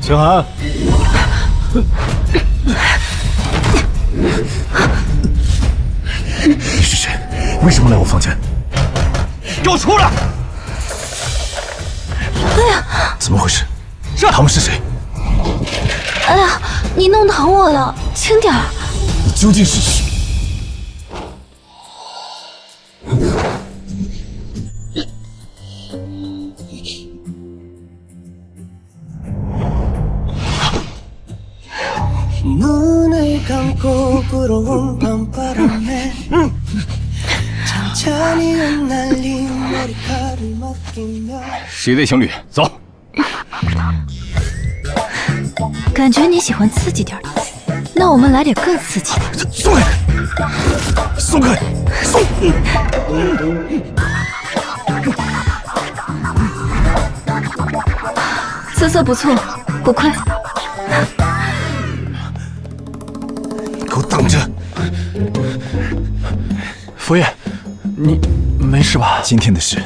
陈寒，你是谁？为什么来我房间？给我出来！哎呀，怎么回事？他们是谁？哎呀，你弄疼我了，轻点儿。你究竟是谁？ 눈을 감고 불어온 밤바람에 천천히 흩날린 머리카락을 맡기며 是一对情侣，走。感觉你喜欢刺激点的，那我们来点更刺激的。松开！松开！松！姿色不错，不愧。 给我等着！佛爷，你没事吧？今天的事，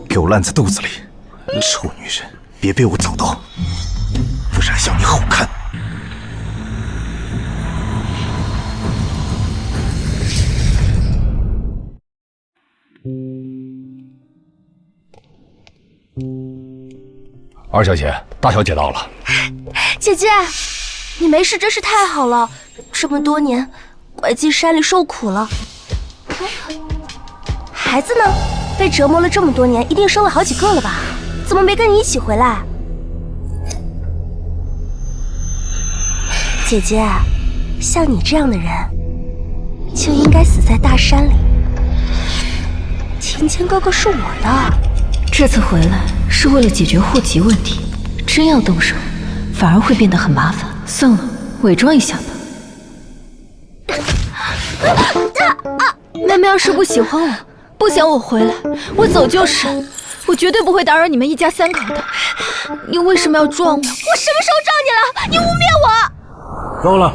给我烂在肚子里。臭女人，别被我找到，不然要你好看。二小姐，大小姐到了。姐姐，你没事真是太好了。这么多年，拐进山里受苦了。孩子呢？被折磨了这么多年，一定生了好几个了吧？怎么没跟你一起回来？姐姐，像你这样的人，就应该死在大山里。芊芊哥哥是我的。这次回来是为了解决户籍问题，真要动手，反而会变得很麻烦。算了，伪装一下吧。 妹妹要是不喜欢我，不想我回来，我走就是。我绝对不会打扰你们一家三口的。你为什么要撞我？我什么时候撞你了？你污蔑我！够了，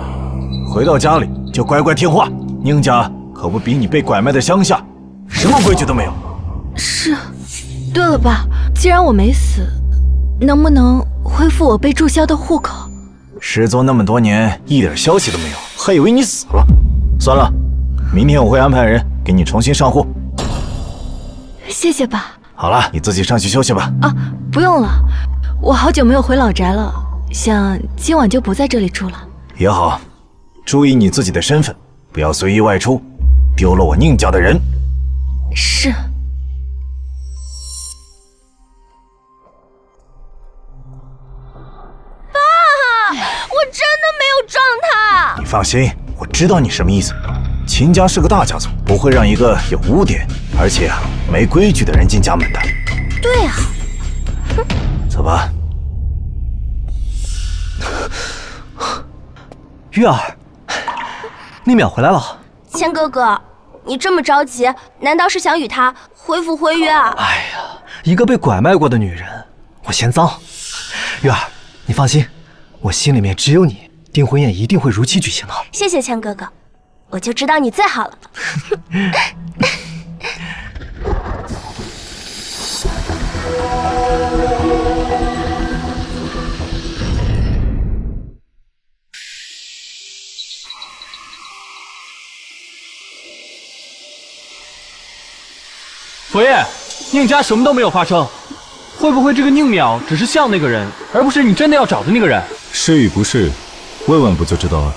回到家里就乖乖听话。宁家可不比你被拐卖的乡下，什么规矩都没有。是。对了，爸，既然我没死，能不能恢复我被注销的户口？失踪那么多年，一点消息都没有，还以为你死了。算了。 明天我会安排人给你重新上户。谢谢爸。好了，你自己上去休息吧。啊，不用了，我好久没有回老宅了，想今晚就不在这里住了。也好，注意你自己的身份，不要随意外出，丢了我宁家的人。是。爸，我真的没有撞他。你放心，我知道你什么意思。 秦家是个大家族，不会让一个有污点，而且没规矩的人进家门的。对啊，走吧。玉儿，宁淼回来了。千哥哥，你这么着急，难道是想与他恢复婚约啊？哎呀，一个被拐卖过的女人，我嫌脏。玉儿，你放心，我心里面只有你，订婚宴一定会如期举行的。谢谢千哥哥。 我就知道你最好了。佛爷，宁家什么都没有发生，会不会这个宁淼只是像那个人，而不是你真的要找的那个人？是与不是，问问不就知道了。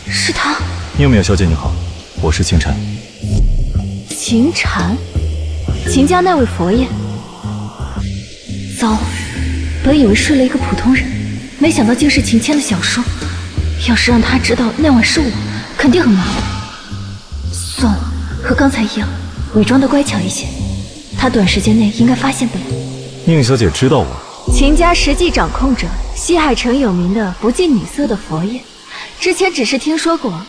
是他，宁淼小姐你好，我是秦禅。秦禅，秦家那位佛爷。糟了，本以为睡了一个普通人，没想到竟是秦谦的小说。要是让他知道那晚是我，肯定很麻烦。算了，和刚才一样，伪装的乖巧一些，他短时间内应该发现不了。宁小姐知道我？秦家实际掌控着西海城有名的不近女色的佛爷。 之前只是听说过，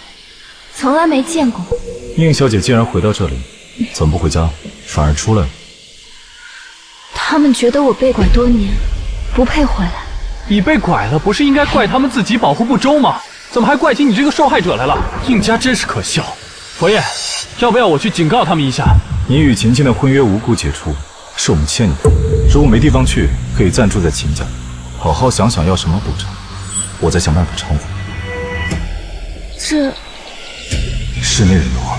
从来没见过。宁小姐既然回到这里，怎么不回家，反而出来了？他们觉得我被拐多年，不配回来。你被拐了，不是应该怪他们自己保护不周吗？怎么还怪起你这个受害者来了？宁家真是可笑。佛爷，要不要我去警告他们一下？你与秦青的婚约无故解除，是我们欠你的。如果没地方去，可以暂住在秦家，好好想想要什么补偿，我再想办法偿还。这室内人的话，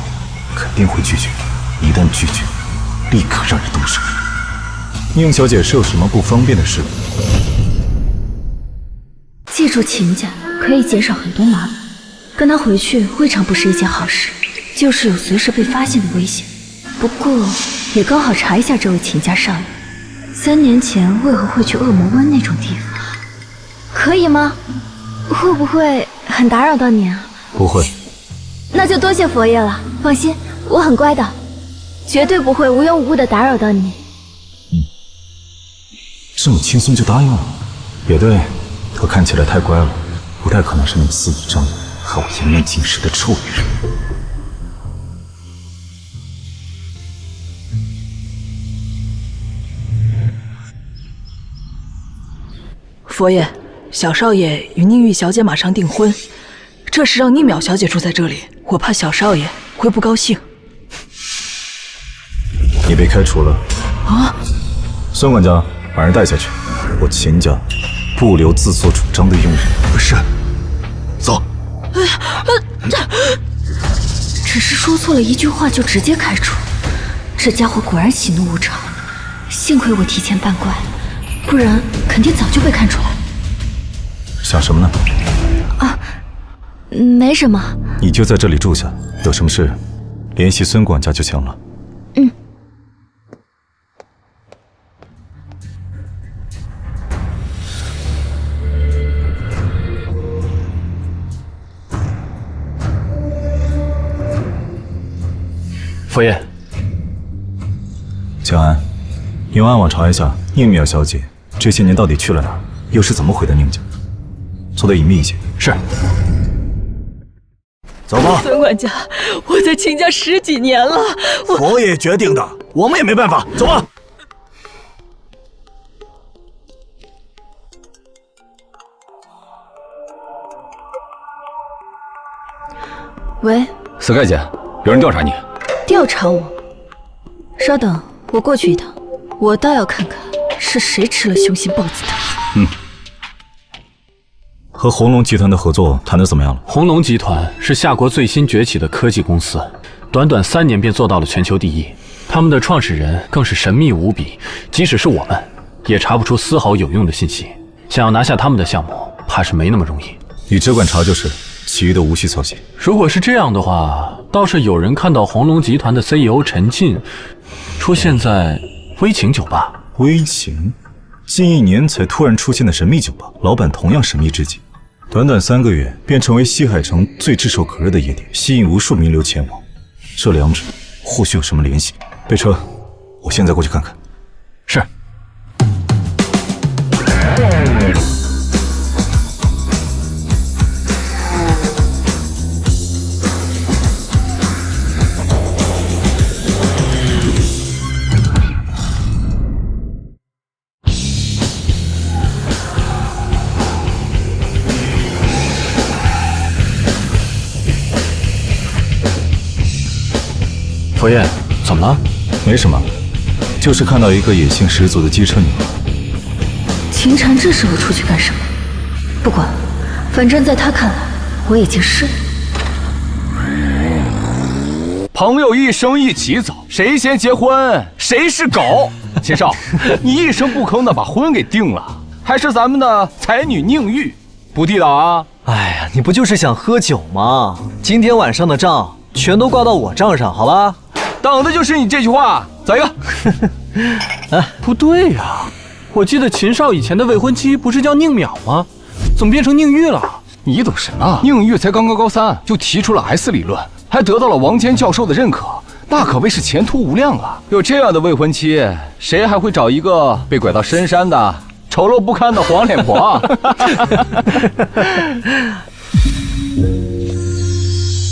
肯定会拒绝。一旦拒绝，立刻让人动手。宁小姐是有什么不方便的事？借助秦家可以减少很多麻烦，跟他回去未尝不是一件好事。就是有随时被发现的危险。不过也刚好查一下这位秦家少爷，3年前为何会去恶魔湾那种地方？可以吗？会不会很打扰到你啊？不会。那就多谢佛爷了。放心，我很乖的，绝对不会无缘无故的打扰到你。这么轻松就答应了？也对，他看起来太乖了，不太可能是那么肆意张扬、害我颜面尽失的臭女人。佛爷，小少爷与宁玉小姐马上订婚，这是让宁淼小姐住在这里，我怕小少爷会不高兴。你被开除了啊！孙管家，把人带下去。我秦家不留自作主张的佣人。是，走。只是说错了一句话就直接开除，这家伙果然喜怒无常。幸亏我提前办怪，不然肯定早就被看出来。想什么呢？啊，没什么。你就在这里住下，有什么事联系孙管家就行了。嗯。佛爷，江安，你用暗网查一下宁淼小姐这些年到底去了哪儿，又是怎么回的宁家，做得隐秘一些。是。走吧。孙管家，我在秦家10几年了，佛爷决定的，我们也没办法。走吧。喂，死盖姐，有人调查你。调查我？稍等，我过去一趟。我倒要看看是谁吃了雄心豹子胆。和红龙集团的合作谈得怎么样了？红龙集团是夏国最新崛起的科技公司，短短3年便做到了全球第一。他们的创始人更是神秘无比，即使是我们也查不出丝毫有用的信息。想要拿下他们的项目，怕是没那么容易。你只管查就是，其余的无需操心。如果是这样的话，倒是有人看到红龙集团的 CEO 陈进出现在微情酒吧。微情？近1年才突然出现的神秘酒吧，老板同样神秘至极。短短3个月便成为西海城最炙手可热的夜店，吸引无数名流前往。这两者或许有什么联系？备车，我现在过去看看。是。佛爷，怎么了？没什么，就是看到一个野性十足的机车女。秦婵这时候出去干什么？不管了，反正在他看来，我已经是。朋友一生一起走，谁先结婚谁是狗。秦少，你一声不吭的把婚给定了，还是咱们的才女宁玉，不地道啊！哎呀，你不就是想喝酒吗？今天晚上的账全都挂到我账上，好吧？等的就是你这句话，走一个。哎，不对呀，我记得秦少以前的未婚妻不是叫宁淼吗？怎么变成宁玉了？你懂什么？宁玉才刚刚高3，就提出了 S 理论，还得到了王坚教授的认可，那可谓是前途无量啊！有这样的未婚妻，谁还会找一个被拐到深山的丑陋不堪的黄脸婆啊？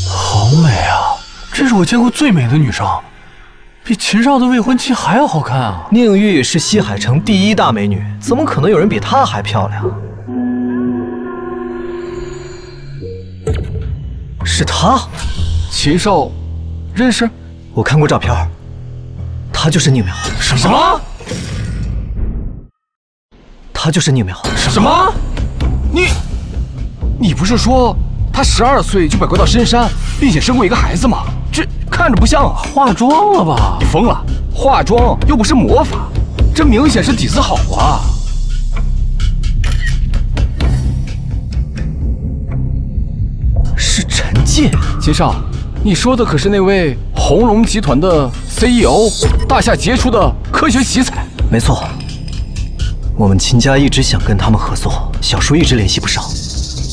好美啊！这是我见过最美的女生，比秦少的未婚妻还要好看啊！宁玉是西海城第1大美女，怎么可能有人比她还漂亮？是他。秦少，认识？我看过照片，他就是宁淼。什么？他就是宁淼。什么？你不是说他12岁就被拐到深山，并且生过一个孩子吗？这看着不像啊！化妆了吧？你疯了？化妆又不是魔法，这明显是底子好啊！是陈进。秦少，你说的可是那位红龙集团的 CEO， 大夏杰出的科学奇才。没错，我们秦家一直想跟他们合作，小叔一直联系不上，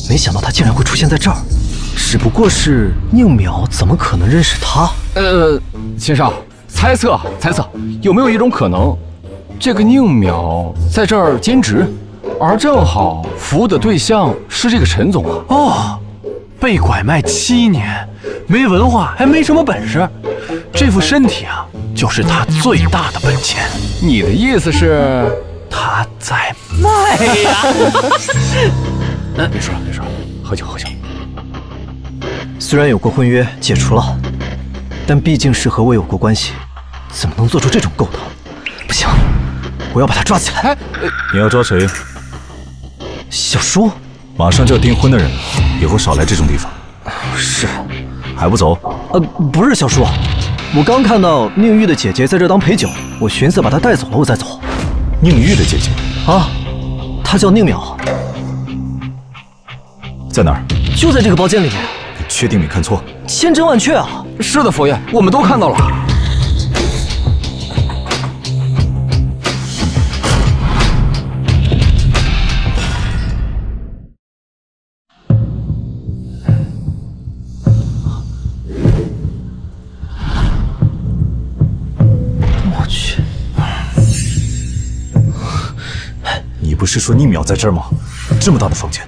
没想到他竟然会出现在这儿。只不过是宁淼怎么可能认识他？秦少，猜测，有没有一种可能，这个宁淼在这儿兼职，而正好服务的对象是这个陈总啊？哦，被拐卖7年，没文化还没什么本事，这副身体啊，就是他最大的本钱。你的意思是，他在卖呀？别说了，喝酒。虽然有过婚约解除了，但毕竟是和我有过关系，怎么能做出这种勾当？不行，我要把他抓起来。你要抓谁？小叔，马上就要订婚的人，以后少来这种地方。是，还不走？不是小叔，我刚看到宁玉的姐姐在这当陪酒，我寻思把她带走了，我再走。宁玉的姐姐啊，她叫宁淼，在哪儿？就在这个包间里面。你确定没看错？千真万确啊！是的，佛爷，我们都看到了。我去，你不是说宁淼在这儿吗？这么大的房间，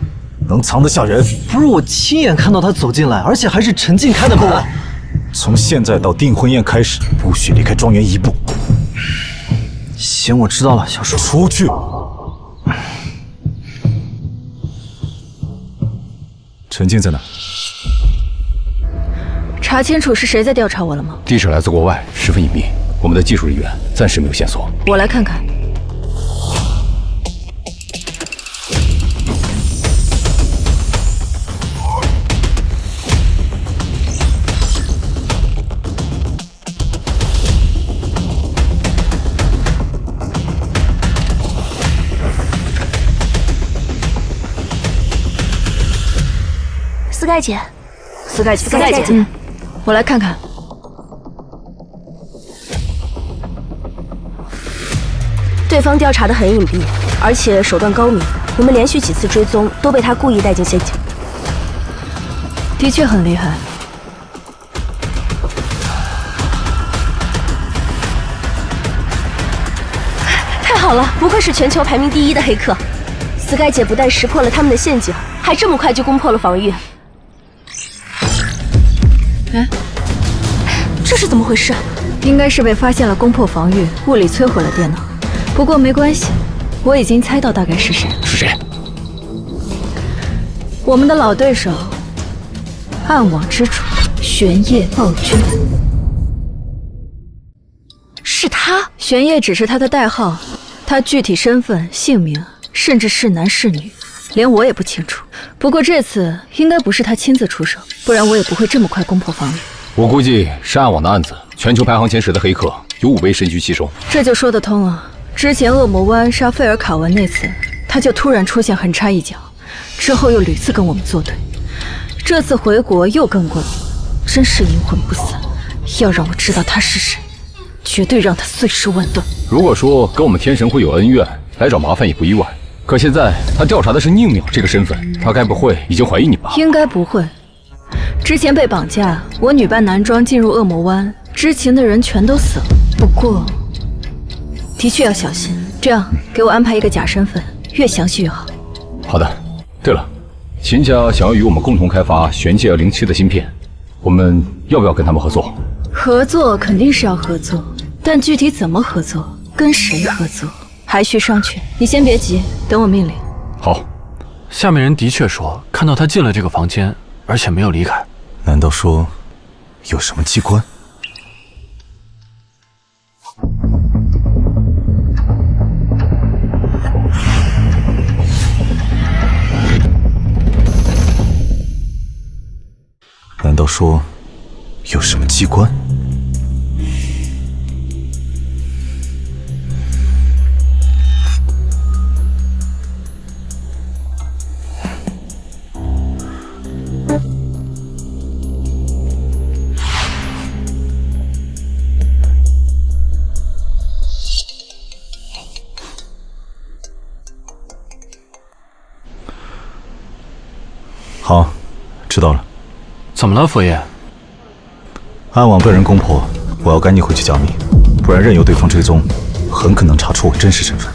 能藏得下人？不是，我亲眼看到他走进来，而且还是陈进开的门。从现在到订婚宴开始，不许离开庄园1步。行，我知道了，小叔。出去。陈进在哪？查清楚是谁在调查我了吗？地址来自国外，十分隐秘，我们的技术人员暂时没有线索。我来看看。斯盖姐，我来看看。对方调查得很隐蔽，而且手段高明，我们连续几次追踪都被他故意带进陷阱。的确很厉害。太好了，不愧是全球排名第1的黑客。斯盖姐不但识破了他们的陷阱，还这么快就攻破了防御。这是怎么回事？应该是被发现了攻破防御，物理摧毁了电脑。不过没关系，我已经猜到大概是谁。是谁？我们的老对手，暗网之主玄烨暴君。是他？玄烨只是他的代号，他具体身份、姓名，甚至是男是女，连我也不清楚。不过这次应该不是他亲自出手，不然我也不会这么快攻破防御。我估计是暗网的案子，全球排行前10的黑客有5位身居其中，这就说得通了。之前恶魔湾杀费尔卡文那次，他就突然出现横插一脚，之后又屡次跟我们作对，这次回国又跟过我，真是阴魂不散。要让我知道他是谁，绝对让他碎尸万段。如果说跟我们天神会有恩怨，来找麻烦也不意外。可现在他调查的是宁淼这个身份，他该不会已经怀疑你吧？应该不会。之前被绑架，我女扮男装进入恶魔湾，知情的人全都死了。不过，的确要小心。这样，给我安排一个假身份，越详细越好。好的。对了，秦家想要与我们共同开发玄界207的芯片，我们要不要跟他们合作？合作肯定是要合作，但具体怎么合作，跟谁合作，还需商榷。你先别急，等我命令。好。下面人的确说看到他进了这个房间，而且没有离开。难道说有什么机关？难道说有什么机关？好，知道了。怎么了，佛爷？暗网被人攻破，我要赶紧回去加密，不然任由对方追踪，很可能查出我真实身份。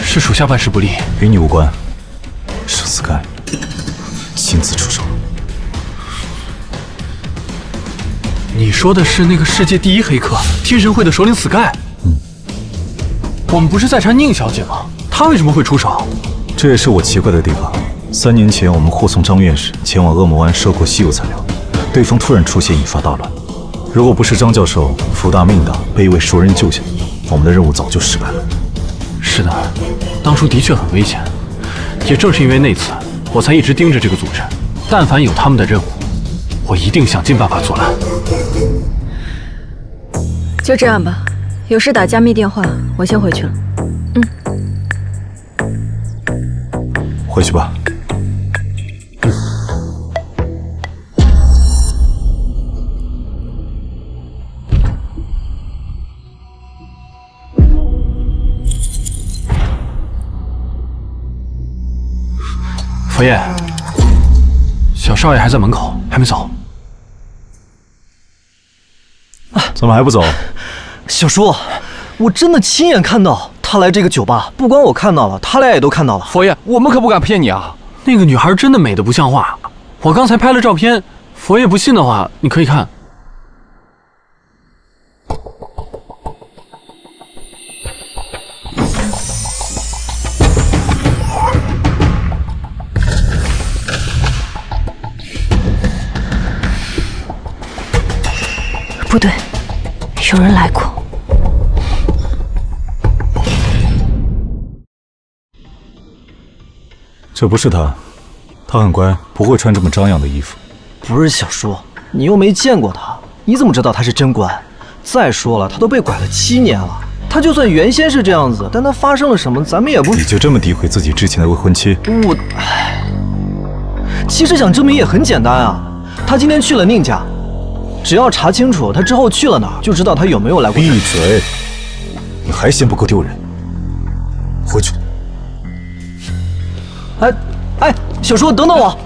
是属下办事不力，与你无关，是Sky亲自出手。你说的是那个世界第一黑客天神会的首领Sky？我们不是在查宁小姐吗？她为什么会出手？这也是我奇怪的地方。3年前，我们护送张院士前往恶魔湾收购稀有材料，对方突然出现，引发大乱。如果不是张教授福大命大，被一位熟人救下，我们的任务早就失败了。是的，当初的确很危险。也正是因为那次，我才一直盯着这个组织。但凡有他们的任务，我一定想尽办法阻拦。就这样吧，有事打加密电话，我先回去了。回去吧。佛爷，小少爷还在门口，还没走。怎么还不走？小叔，我真的亲眼看到他来这个酒吧，不光我看到了，他俩也都看到了。佛爷，我们可不敢骗你啊！那个女孩真的美得不像话，我刚才拍了照片，佛爷不信的话，你可以看。不对，有人来过。这不是他，他很乖，不会穿这么张扬的衣服。不是小叔，你又没见过他，你怎么知道他是真乖？再说了，他都被拐了7年了，他就算原先是这样子，但他发生了什么，咱们也不……你就这么诋毁自己之前的未婚妻？其实想证明也很简单啊，他今天去了宁家。只要查清楚他之后去了哪儿，就知道他有没有来过。闭嘴！你还嫌不够丢人？回去。哎，小叔，等等我。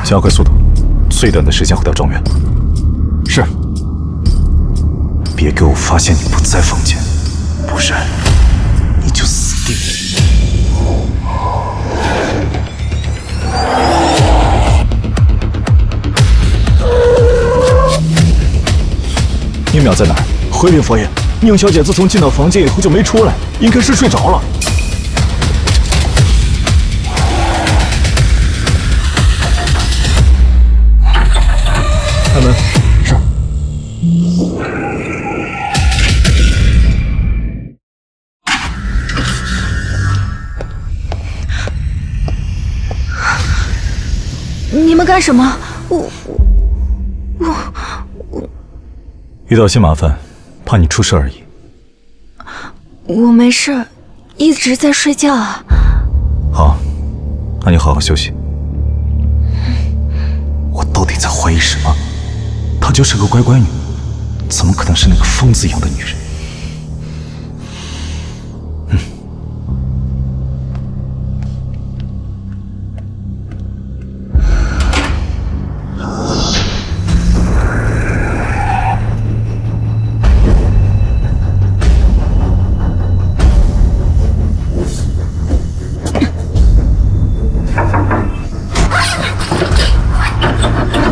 加快速度，最短的时间回到庄园。是。别给我发现你不在房间，不然你就死定了。宁淼在哪儿？回禀佛爷，宁小姐自从进到房间以后就没出来，应该是睡着了。开门。是。你们干什么？遇到些麻烦，怕你出事而已。我没事，一直在睡觉啊。好，那你好好休息。我到底在怀疑什么？她就是个乖乖女，怎么可能是那个疯子一样的女人？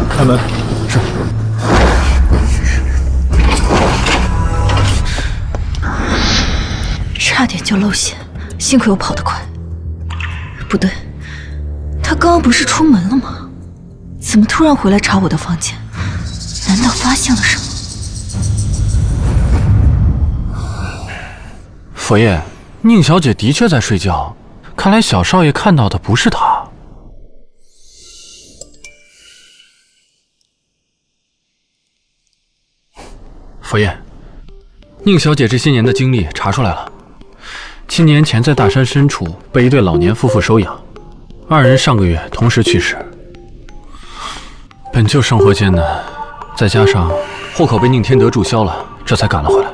开门。是。差点就露馅，幸亏我跑得快。不对，他刚刚不是出门了吗？怎么突然回来查我的房间？难道发现了什么？佛爷，宁小姐的确在睡觉，看来小少爷看到的不是她。佛爷，宁小姐这些年的经历查出来了。7年前在大山深处被一对老年夫妇收养，2人上个月同时去世。本就生活艰难，再加上户口被宁天德注销了，这才赶了回来。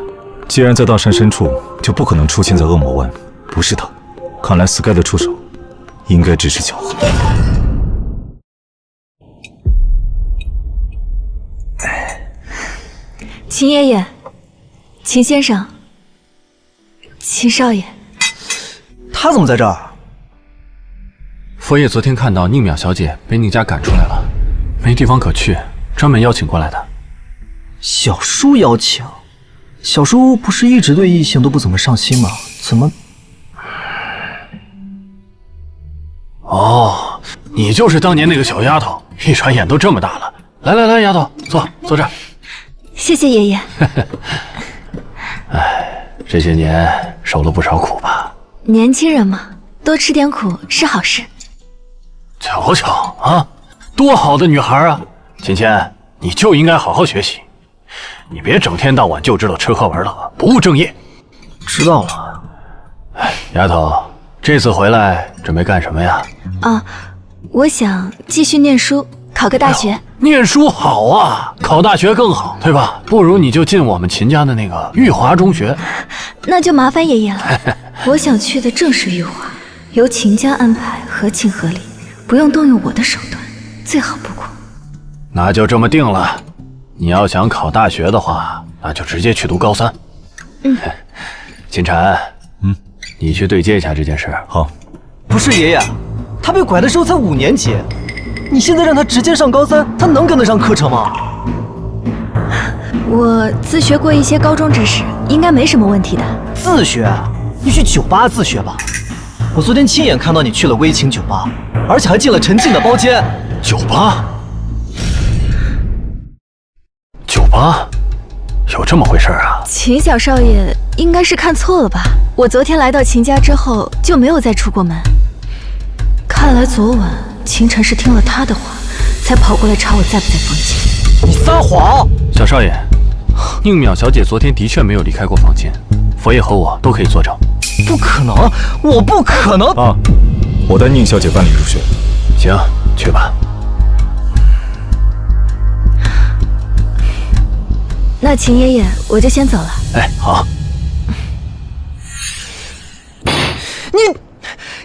既然在大山深处，就不可能出现在恶魔湾，不是他。看来 Sky 的出手应该只是巧合。秦爷爷，秦先生，秦少爷，他怎么在这儿？佛爷昨天看到宁淼小姐被宁家赶出来了，没地方可去，专门邀请过来的。小叔邀请？小叔不是一直对异性都不怎么上心吗？怎么？哦，你就是当年那个小丫头，一转眼都这么大了。来，丫头，坐这儿。谢谢爷爷。哎，这些年受了不少苦吧？年轻人嘛，多吃点苦是好事。瞧瞧啊，多好的女孩啊！芊芊，你就应该好好学习，你别整天到晚就知道吃喝玩乐，不务正业。知道了。哎，丫头，这次回来准备干什么呀？啊，我想继续念书，考个大学。念书好啊，考大学更好，对吧？不如你就进我们秦家的那个玉华中学。那就麻烦爷爷了。我想去的正是玉华，由秦家安排，合情合理，不用动用我的手段，最好不过。那就这么定了。你要想考大学的话，那就直接去读高3。秦婵，你去对接一下这件事。好。不是爷爷，他被拐的时候才5年级，你现在让他直接上高3，他能跟得上课程吗？我自学过一些高中知识，应该没什么问题的。自学？你去酒吧自学吧。我昨天亲眼看到你去了微情酒吧，而且还进了陈静的包间。酒吧？酒吧？有这么回事啊？秦小少爷应该是看错了吧？我昨天来到秦家之后就没有再出过门。看来昨晚秦晨是听了他的话，才跑过来查我在不在房间。你撒谎！小少爷，宁淼小姐昨天的确没有离开过房间，佛爷和我都可以作证。不可能，我不可能！啊，我带宁小姐办理入学。行，去吧。那秦爷爷，我就先走了。哎，好。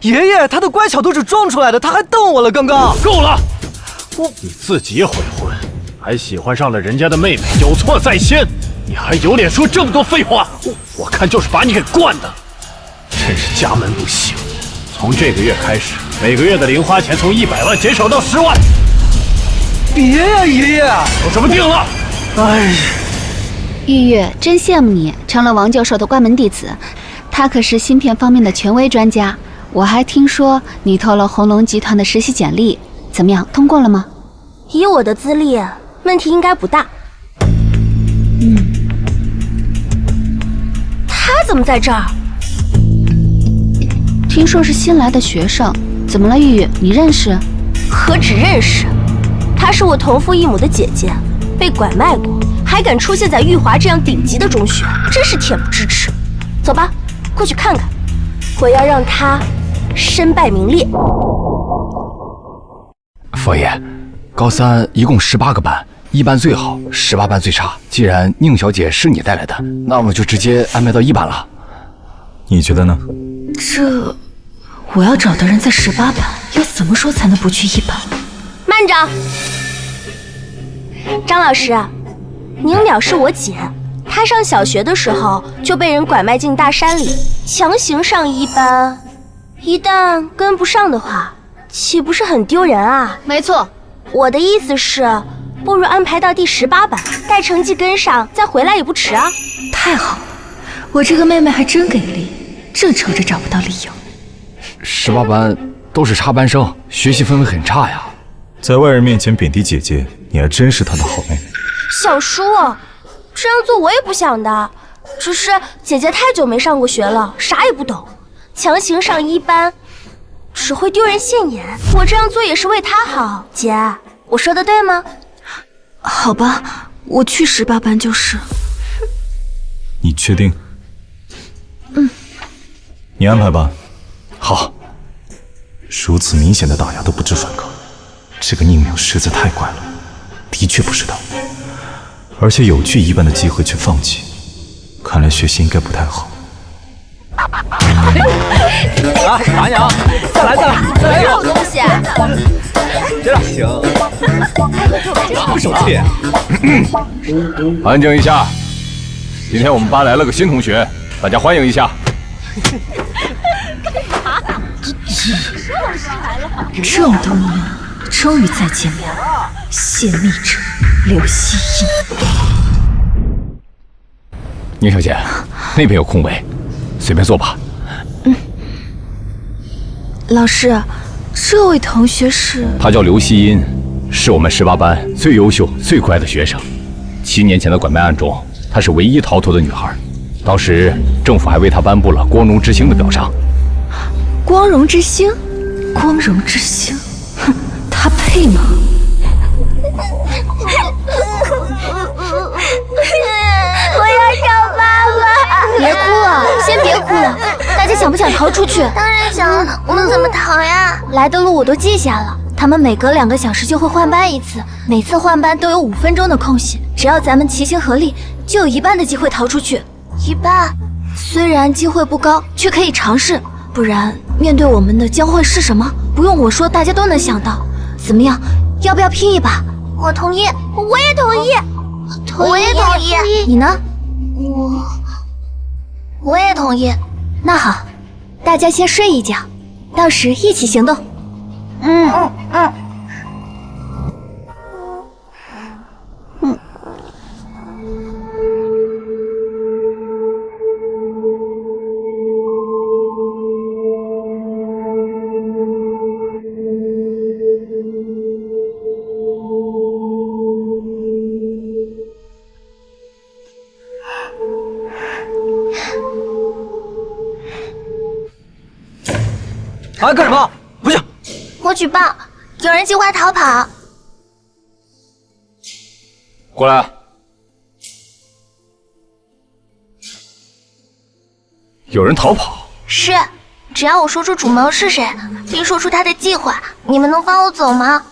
爷爷，他的乖巧都是装出来的，他还瞪我了。刚刚够了！你自己悔婚，还喜欢上了人家的妹妹，有错在先，你还有脸说这么多废话？我看就是把你给惯的，真是家门不幸。从这个月开始，每个月的零花钱从100万减少到10万。别呀，爷爷！有什么定了？哎，玉玉，真羡慕你成了王教授的关门弟子，他可是芯片方面的权威专家。我还听说你投了红龙集团的实习简历，怎么样，通过了吗？以我的资历，问题应该不大。他怎么在这儿？听说是新来的学生，怎么了，玉玉？你认识？何止认识，她是我同父异母的姐姐，被拐卖过，还敢出现在玉华这样顶级的中学，真是恬不知耻。走吧，过去看看，我要让她身败名裂。佛爷，高3一共18个班，1班最好，18班最差。既然宁小姐是你带来的，那我就直接安排到1班了。你觉得呢？这，我要找的人在18班，要怎么说才能不去1班？慢着，张老师，宁淼是我姐，她上小学的时候就被人拐卖进大山里，强行上1班，一旦跟不上的话，岂不是很丢人啊？没错，我的意思是，不如安排到第18班，待成绩跟上再回来也不迟啊。太好了，我这个妹妹还真给力，正愁着找不到理由。18班都是插班生，学习氛围很差呀。在外人面前贬低姐姐，你还真是她的好妹妹。小叔，这样做我也不想的，只是姐姐太久没上过学了，啥也不懂，强行上1班，只会丢人现眼。我这样做也是为她好，姐，我说的对吗？好吧，我去18班就是。你确定？你安排吧。好。如此明显的打压都不知反抗，这个宁淼实在太怪了，的确不是他。而且有去1班的机会却放弃，看来学习应该不太好。打鸟，再来，好东西，这行，不生气。安静一下，今天我们班来了个新同学，大家欢迎一下。这么多年，终于再见面了。泄密者刘希音。宁小姐，那边有空位，随便坐吧。老师，这位同学是？她叫刘希音，是我们18班最优秀、最乖的学生。7年前的拐卖案中，她是唯一逃脱的女孩。当时政府还为她颁布了“光荣之星”的表彰。光荣之星？光荣之星？哼，他配吗？我要找爸爸！别哭了，先别哭了。大家想不想逃出去？当然想了，我们怎么逃呀？来的路我都记下了，他们每隔2个小时就会换班一次，每次换班都有5分钟的空隙，只要咱们齐心合力，就有1半的机会逃出去。1半？虽然机会不高，却可以尝试。不然，面对我们的将会是什么？不用我说，大家都能想到。怎么样，要不要拼一把？我同意，我也同意，我也同意。你呢？我也同意。那好，大家先睡一觉，到时一起行动。啊，干什么？不行！我举报，有人计划逃跑。过来。有人逃跑？是，只要我说出主谋是谁，并说出他的计划，你们能放我走吗？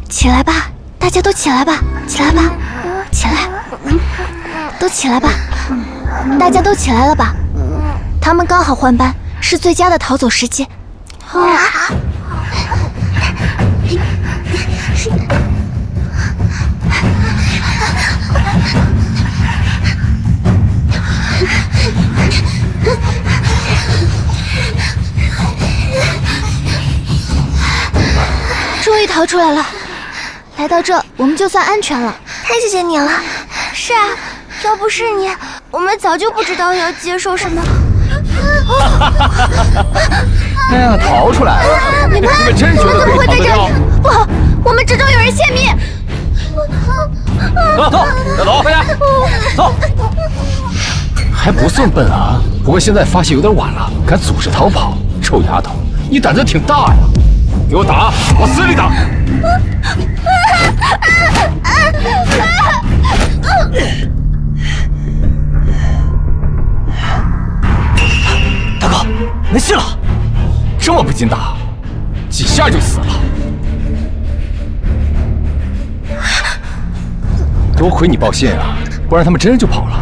起来吧，大家都起来吧，起来吧，起来，都起来吧，大家都起来了吧？他们刚好换班，是最佳的逃走时机。终于逃出来了，来到这，我们就算安全了。太谢谢你了。是啊，要不是你，我们早就不知道要接受什么。哎呀，逃出来了！你们真觉得可以逃得掉？不好，我们之中有人泄密。走，小走，快点，走。还不算笨啊，不过现在发现有点晚了，敢组织逃跑，臭丫头，你胆子挺大呀！给我打，往死里打！大哥，没戏了！这么不禁打，几下就死了。多亏你报信啊，不然他们真就跑了。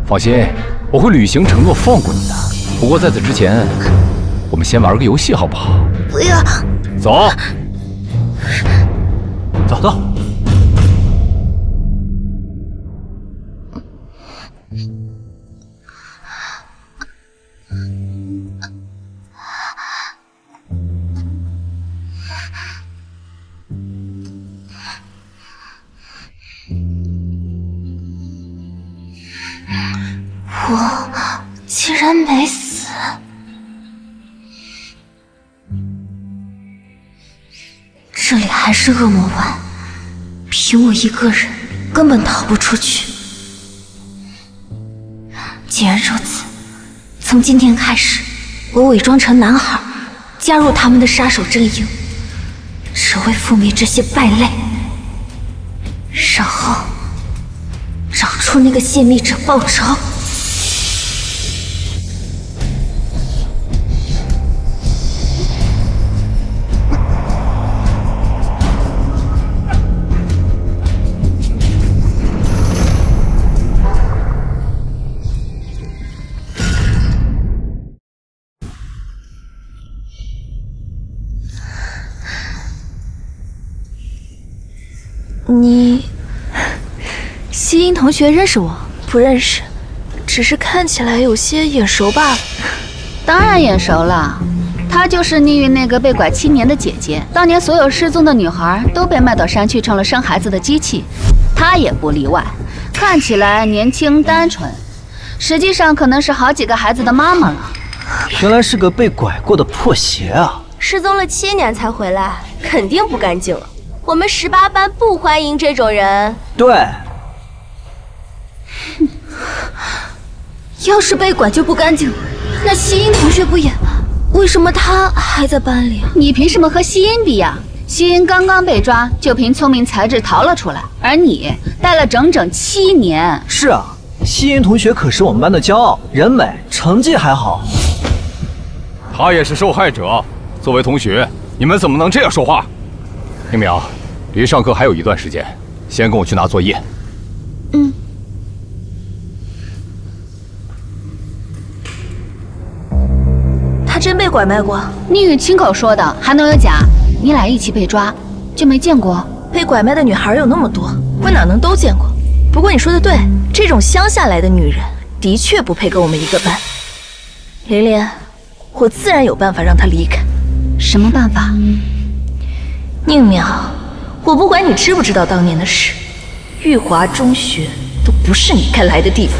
放心，我会履行承诺放过你的。不过在此之前，我们先玩个游戏好不好？不要。走，走走。我竟然没死。这里还是恶魔湾，凭我一个人根本逃不出去。既然如此，从今天开始，我伪装成男孩，加入他们的杀手阵营，只为覆灭这些败类，然后找出那个泄密者报仇。你，希音同学认识我？不认识，只是看起来有些眼熟罢了。当然眼熟了，她就是宁玉那个被拐7年的姐姐。当年所有失踪的女孩都被卖到山区成了生孩子的机器，她也不例外。看起来年轻单纯，实际上可能是好几个孩子的妈妈了。原来是个被拐过的破鞋啊！失踪了7年才回来，肯定不干净了。我们18班不欢迎这种人。对，要是被拐就不干净，那希音同学不也？为什么他还在班里？你凭什么和希音比呀？希音刚刚被抓，就凭聪明才智逃了出来，而你待了整整7年。是啊，希音同学可是我们班的骄傲，人美，成绩还好。他也是受害者。作为同学，你们怎么能这样说话？宁淼，离上课还有一段时间，先跟我去拿作业。嗯。他真被拐卖过？宁宇亲口说的，还能有假？你俩一起被抓，就没见过？被拐卖的女孩有那么多，我哪能都见过？不过你说的对，这种乡下来的女人的确不配跟我们一个班。琳琳，我自然有办法让她离开。什么办法？宁淼，我不管你知不知道当年的事，玉华中学都不是你该来的地方。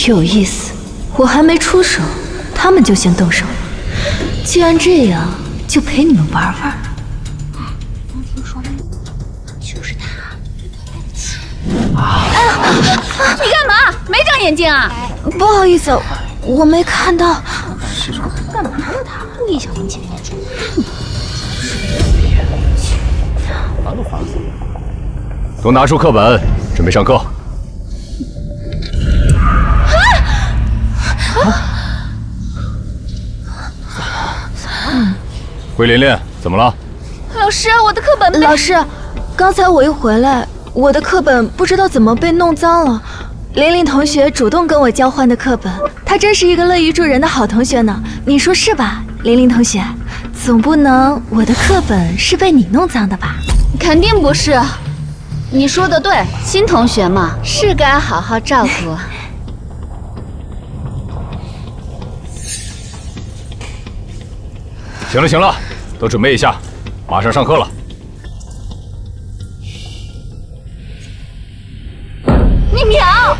有意思，我还没出手，他们就先动手了。既然这样，就陪你们玩玩。就是他，你干嘛？没长眼睛啊？不好意思，我没看到。干嘛呢他？故意小心前面出。烦都烦死了。都拿出课本，准备上课。桂琳琳，怎么了？老师，我的课本被……老师，刚才我一回来，我的课本不知道怎么被弄脏了。琳琳同学主动跟我交换的课本，她真是一个乐于助人的好同学呢。你说是吧，琳琳同学？总不能我的课本是被你弄脏的吧？肯定不是。你说的对，新同学嘛，是该好好照顾。行了行了，都准备一下，马上上课了。宁淼，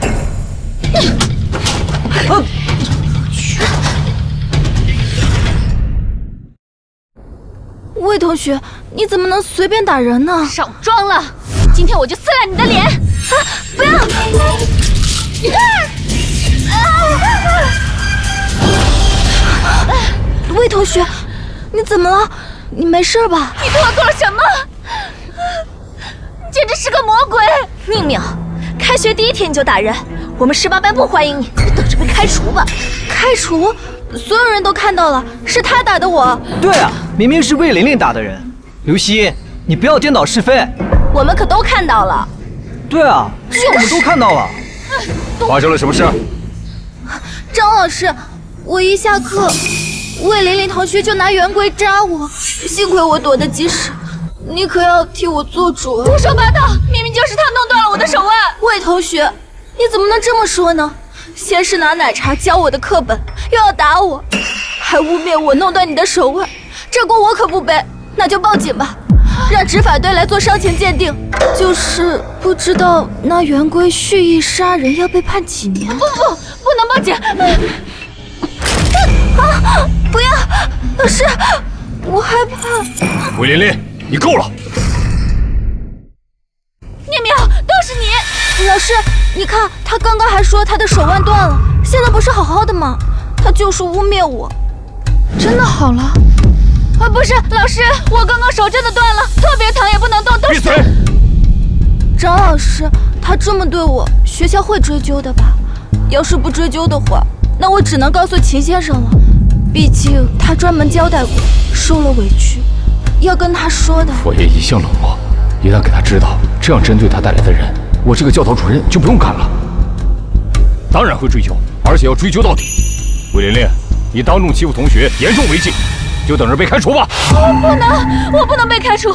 魏同学，你怎么能随便打人呢？少装了，今天我就撕烂你的脸！不要！魏同学，你怎么了？你没事吧？你对我做了什么？你简直是个魔鬼！宁淼，开学第1天你就打人，我们18班不欢迎你，你等着被开除吧！开除？所有人都看到了，是他打的我。对啊，明明是魏琳琳打的人。刘希，你不要颠倒是非。我们可都看到了。对啊，是我们都看到了。发生了什么事？张老师，我一下课，魏琳琳同学就拿圆规扎我，幸亏我躲得及时。你可要替我做主啊！胡说八道，明明就是他弄断了我的手腕。魏同学，你怎么能这么说呢？先是拿奶茶浇我的课本，又要打我，还污蔑我弄断你的手腕，这锅我可不背。那就报警吧，让执法队来做伤情鉴定。就是不知道那圆规蓄意杀人要被判几年？不能报警！不要，老师，我害怕。魏琳琳，你够了！聂淼，都是你！老师，你看他刚刚还说他的手腕断了，现在不是好好的吗？他就是污蔑我。真的好了？不是，老师，我刚刚手真的断了，特别疼，也不能动，都是。闭嘴！张老师，他这么对我，学校会追究的吧？要是不追究的话，那我只能告诉秦先生了。毕竟他专门交代过，受了委屈，要跟他说的。佛爷一向冷漠，一旦给他知道这样针对他带来的人，我这个教导主任就不用干了。当然会追究，而且要追究到底。魏琳琳，你当众欺负同学，严重违纪，就等着被开除吧。我不能被开除，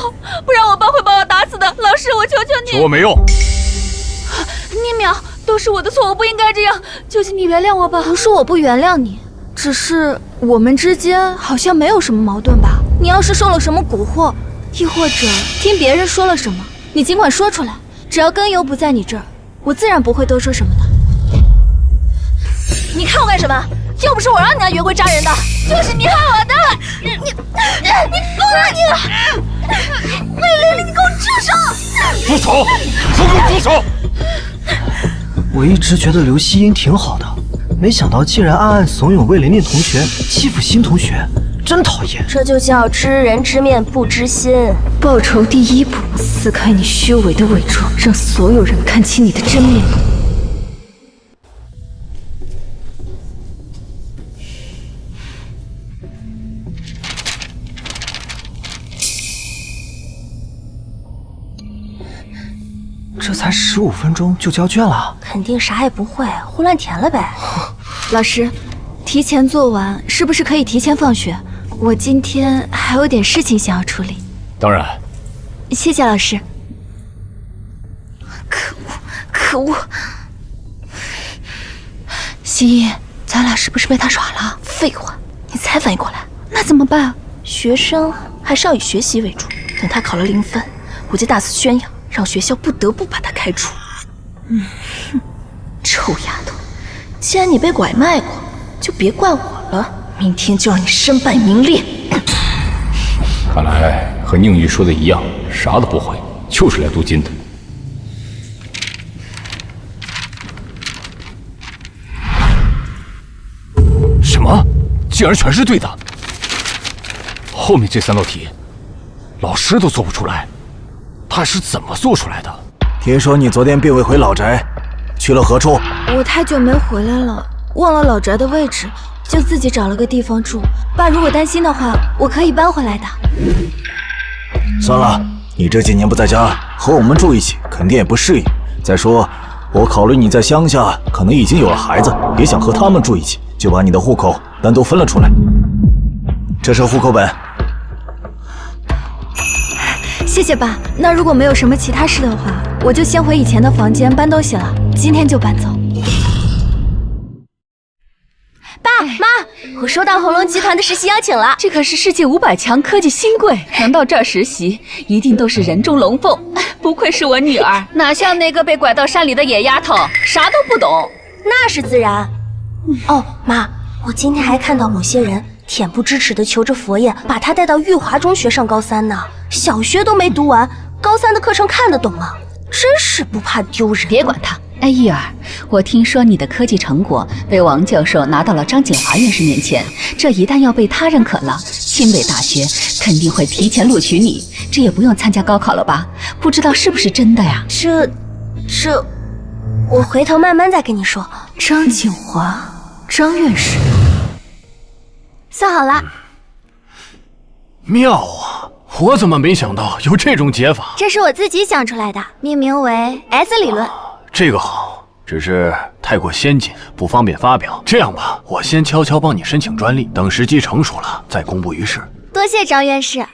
不然我爸会把我打死的。老师，我求求你。求我没用。聂淼，都是我的错，我不应该这样，求求你原谅我吧。不是我不原谅你，只是我们之间好像没有什么矛盾吧？你要是受了什么蛊惑，亦或者听别人说了什么，你尽管说出来，只要根由不在你这儿，我自然不会多说什么的。你看我干什么？又不是我让你拿圆规扎人的，就是你害我的！你疯了你！魏琳琳，你给我住手！住手！说给我住手！我一直觉得刘希英挺好的，没想到竟然暗暗怂恿魏琳琳同学欺负新同学，真讨厌。这就叫知人知面不知心。报仇第一步，撕开你虚伪的伪装，让所有人看清你的真面目。这才15分钟就交卷了，肯定啥也不会，胡乱填了呗。老师，提前做完是不是可以提前放学？我今天还有点事情想要处理。当然。谢谢老师。可恶！希一，咱俩是不是被他耍了？废话，你才反应过来。那怎么办？学生还是要以学习为主，等他考了0分，我就大肆宣扬，让学校不得不把他开除。臭丫头，既然你被拐卖过，就别怪我了。明天就让你身败名裂。看来和宁玉说的一样，啥都不会，就是来镀金的。什么？竟然全是对的？后面这3道题，老师都做不出来，他是怎么做出来的？听说你昨天并未回老宅，去了何处？我太久没回来了，忘了老宅的位置，就自己找了个地方住。爸如果担心的话，我可以搬回来的。算了，你这几年不在家，和我们住一起，肯定也不适应。再说，我考虑你在乡下可能已经有了孩子，也想和他们住一起，就把你的户口单独分了出来。这是户口本。谢谢爸。那如果没有什么其他事的话，我就先回以前的房间搬东西了，今天就搬走。爸妈，我收到红龙集团的实习邀请了。这可是世界500强科技新贵，能到这儿实习，一定都是人中龙凤。不愧是我女儿，哪像那个被拐到山里的野丫头，啥都不懂。那是自然。哦，妈，我今天还看到某些人恬不知耻地求着佛爷把她带到玉华中学上高3呢，小学都没读完，高3的课程看得懂吗？真是不怕丢人。别管他。哎，玉儿，我听说你的科技成果被王教授拿到了张锦华院士面前，这一旦要被他认可了，清北大学肯定会提前录取你，这也不用参加高考了吧？不知道是不是真的呀？这，我回头慢慢再跟你说。张锦华，张院士，算好了。妙啊！我怎么没想到有这种解法？这是我自己想出来的，命名为 S 理论。这个好，只是太过先进，不方便发表。这样吧，我先悄悄帮你申请专利，等时机成熟了再公布于世。多谢张院士。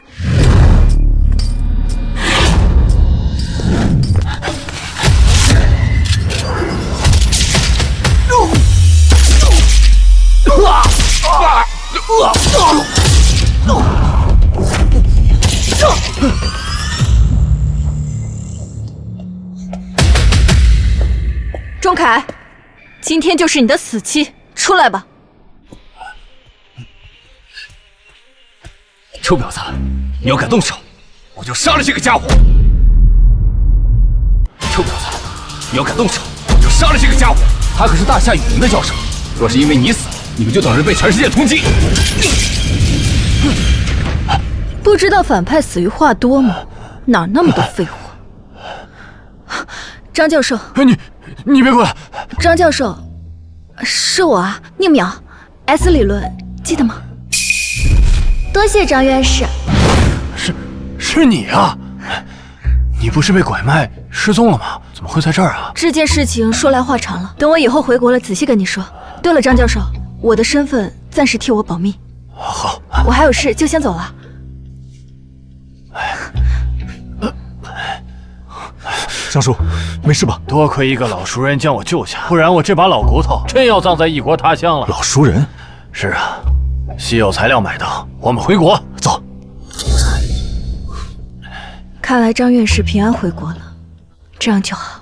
钟凯，今天就是你的死期，出来吧！臭婊子，你要敢动手，我就杀了这个家伙！臭婊子，你要敢动手，我就杀了这个家伙！他可是大夏语言的教授，若是因为你死，你们就等着被全世界通缉。不知道反派死于话多吗？哪那么多废话？张教授，你别过来！张教授，是我啊，宁淼 ，S 理论记得吗？多谢张院士。是你啊！你不是被拐卖失踪了吗？怎么会在这儿啊？这件事情说来话长了，等我以后回国了仔细跟你说。对了，张教授，我的身份暂时替我保密。好，我还有事，就先走了。张叔，没事吧？多亏一个老熟人将我救下，不然我这把老骨头真要葬在异国他乡了。老熟人？是啊，稀有材料买到，我们回国走。看来张院士平安回国了，这样就好。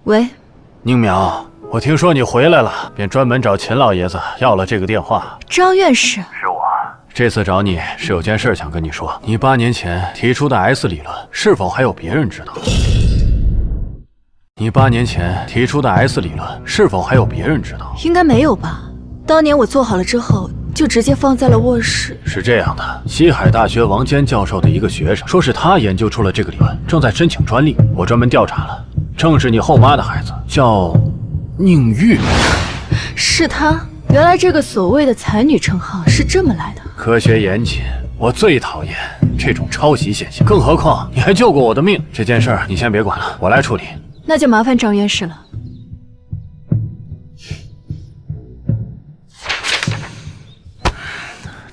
喂，宁淼，我听说你回来了，便专门找秦老爷子要了这个电话。张院士，是我。这次找你是有件事想跟你说。你8年前提出的 S 理论，是否还有别人知道？你8年前提出的 S 理论，是否还有别人知道？应该没有吧？当年我做好了之后，就直接放在了卧室。是这样的，西海大学王坚教授的一个学生，说是他研究出了这个理论，正在申请专利。我专门调查了，正是你后妈的孩子，叫宁玉。是他。原来这个所谓的才女称号是这么来的。科学严谨，我最讨厌这种抄袭现象。更何况你还救过我的命，这件事儿你先别管了，我来处理。那就麻烦张院士了。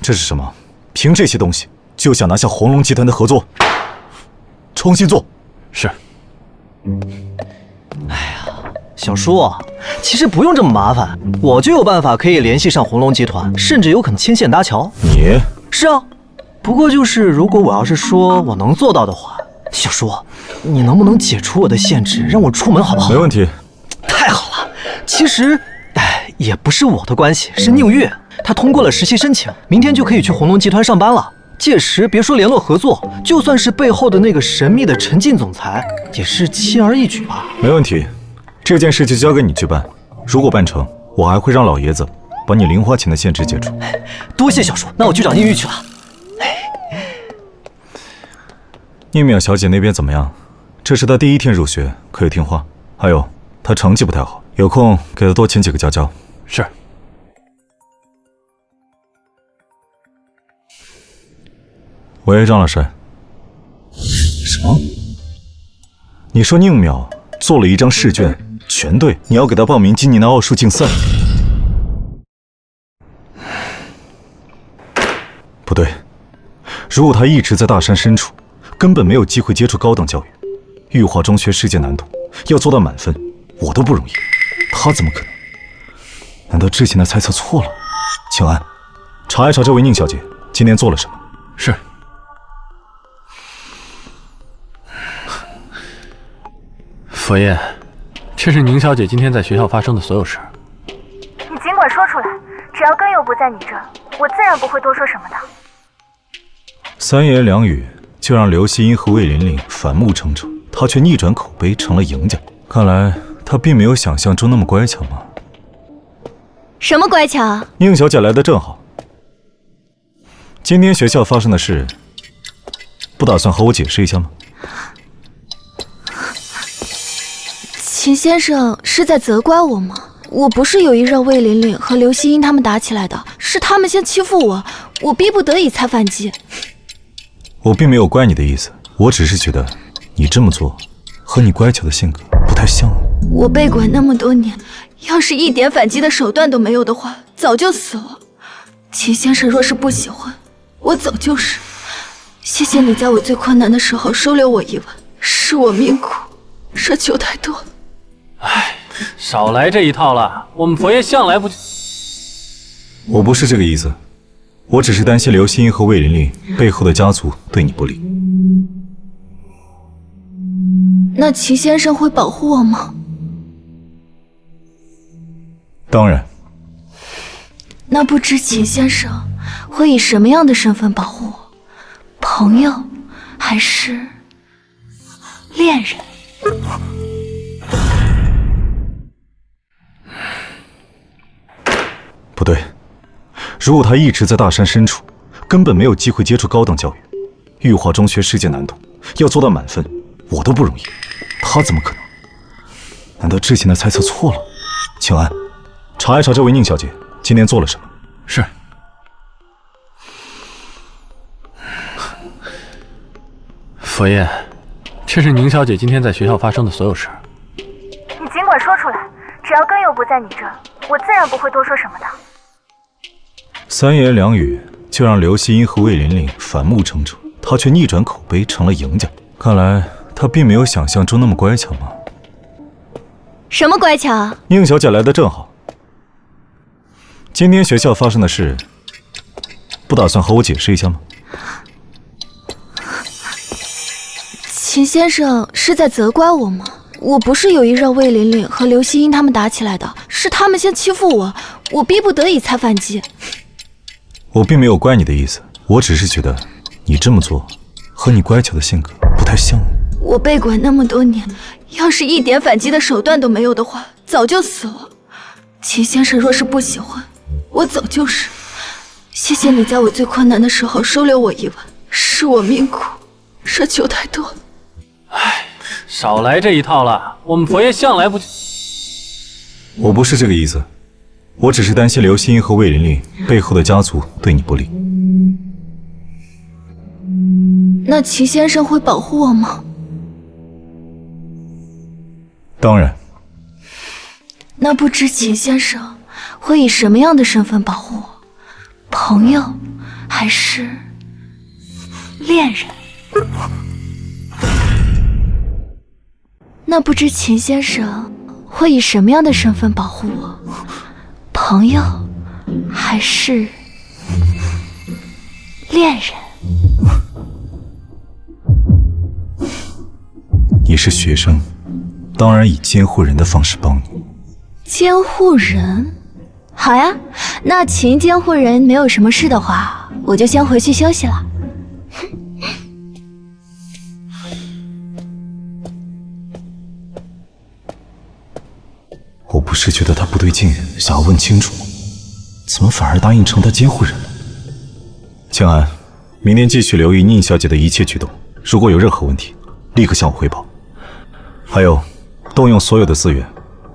这是什么？凭这些东西就想拿下红龙集团的合作？重新做。是。小叔，其实不用这么麻烦，我就有办法可以联系上红龙集团，甚至有可能牵线搭桥。你？是啊，不过就是如果我要是说我能做到的话，小叔，你能不能解除我的限制，让我出门好不好？没问题。太好了，其实，也不是我的关系，是宁月，她通过了实习申请，明天就可以去红龙集团上班了。届时别说联络合作，就算是背后的那个神秘的陈进总裁，也是轻而易举吧。没问题。这件事就交给你去办，如果办成，我还会让老爷子把你零花钱的限制解除。多谢小叔，那我去找宁玉去了。宁淼小姐那边怎么样？这是她第1天入学，可以听话。还有，她成绩不太好，有空给她多请几个家教。是。喂，张老师。什么？你说宁淼做了一张试卷？全对，你要给他报名今年的奥数竞赛。不对，如果他一直在大山深处，根本没有机会接触高等教育。玉华中学世界难度要做到满分，我都不容易，他怎么可能？难道之前的猜测错了？请安，查一查这位宁小姐今天做了什么。是。佛爷，这是宁小姐今天在学校发生的所有事。你尽管说出来，只要根由不在你这儿，我自然不会多说什么的。3言2语就让刘希英和魏玲玲反目成仇，她却逆转口碑成了赢家。看来她并没有想象中那么乖巧嘛。什么乖巧啊？宁小姐来得正好。今天学校发生的事，不打算和我解释一下吗？秦先生是在责怪我吗？我不是有意让魏玲玲和刘希英他们打起来的，是他们先欺负我，我逼不得已才反击。我并没有怪你的意思，我只是觉得你这么做和你乖巧的性格不太像。我被拐那么多年，要是一点反击的手段都没有的话，早就死了。秦先生若是不喜欢，我早就是。谢谢你在我最困难的时候收留我一晚，是我命苦，奢求太多了。哎，少来这一套了，我们佛爷向来不……我不是这个意思，我只是担心刘希英和魏玲玲背后的家族对你不利。那齐先生会保护我吗？当然。那不知齐先生会以什么样的身份保护我？朋友，还是恋人？不对，如果他一直在大山深处，根本没有机会接触高等教育。玉华中学世界难度要做到满分，我都不容易，他怎么可能？难道之前的猜测错了？请安，查一查这位宁小姐今天做了什么。是。佛爷，这是宁小姐今天在学校发生的所有事。你尽管说出来，只要根由不在你这儿，我自然不会多说什么的。三言两语就让刘希英和魏玲玲反目成仇，他却逆转口碑成了赢家。看来他并没有想象中那么乖巧嘛。什么乖巧啊？宁小姐来得正好。今天学校发生的事，不打算和我解释一下吗？秦先生是在责怪我吗？我不是有意让魏玲玲和刘希英他们打起来的，是他们先欺负我，我逼不得已才反击。我并没有怪你的意思，我只是觉得你这么做和你乖巧的性格不太像。我被拐那么多年，要是一点反击的手段都没有的话，早就死了。秦先生若是不喜欢，我早就是。谢谢你在我最困难的时候收留我一晚，是我命苦，奢求太多了。唉，少来这一套了，我们佛爷向来不……我不是这个意思，我只是担心刘希英和魏玲玲背后的家族对你不利。那齐先生会保护我吗？当然。那不知齐先生会以什么样的身份保护我？朋友，还是恋人？那不知秦先生会以什么样的身份保护我？朋友，还是恋人？你是学生，当然以监护人的方式帮你。监护人？好呀，那秦监护人没有什么事的话，我就先回去休息了。我不是觉得他不对劲，想要问清楚吗？怎么反而答应成他监护人了？庆安，明天继续留意宁小姐的一切举动，如果有任何问题，立刻向我汇报。还有，动用所有的资源，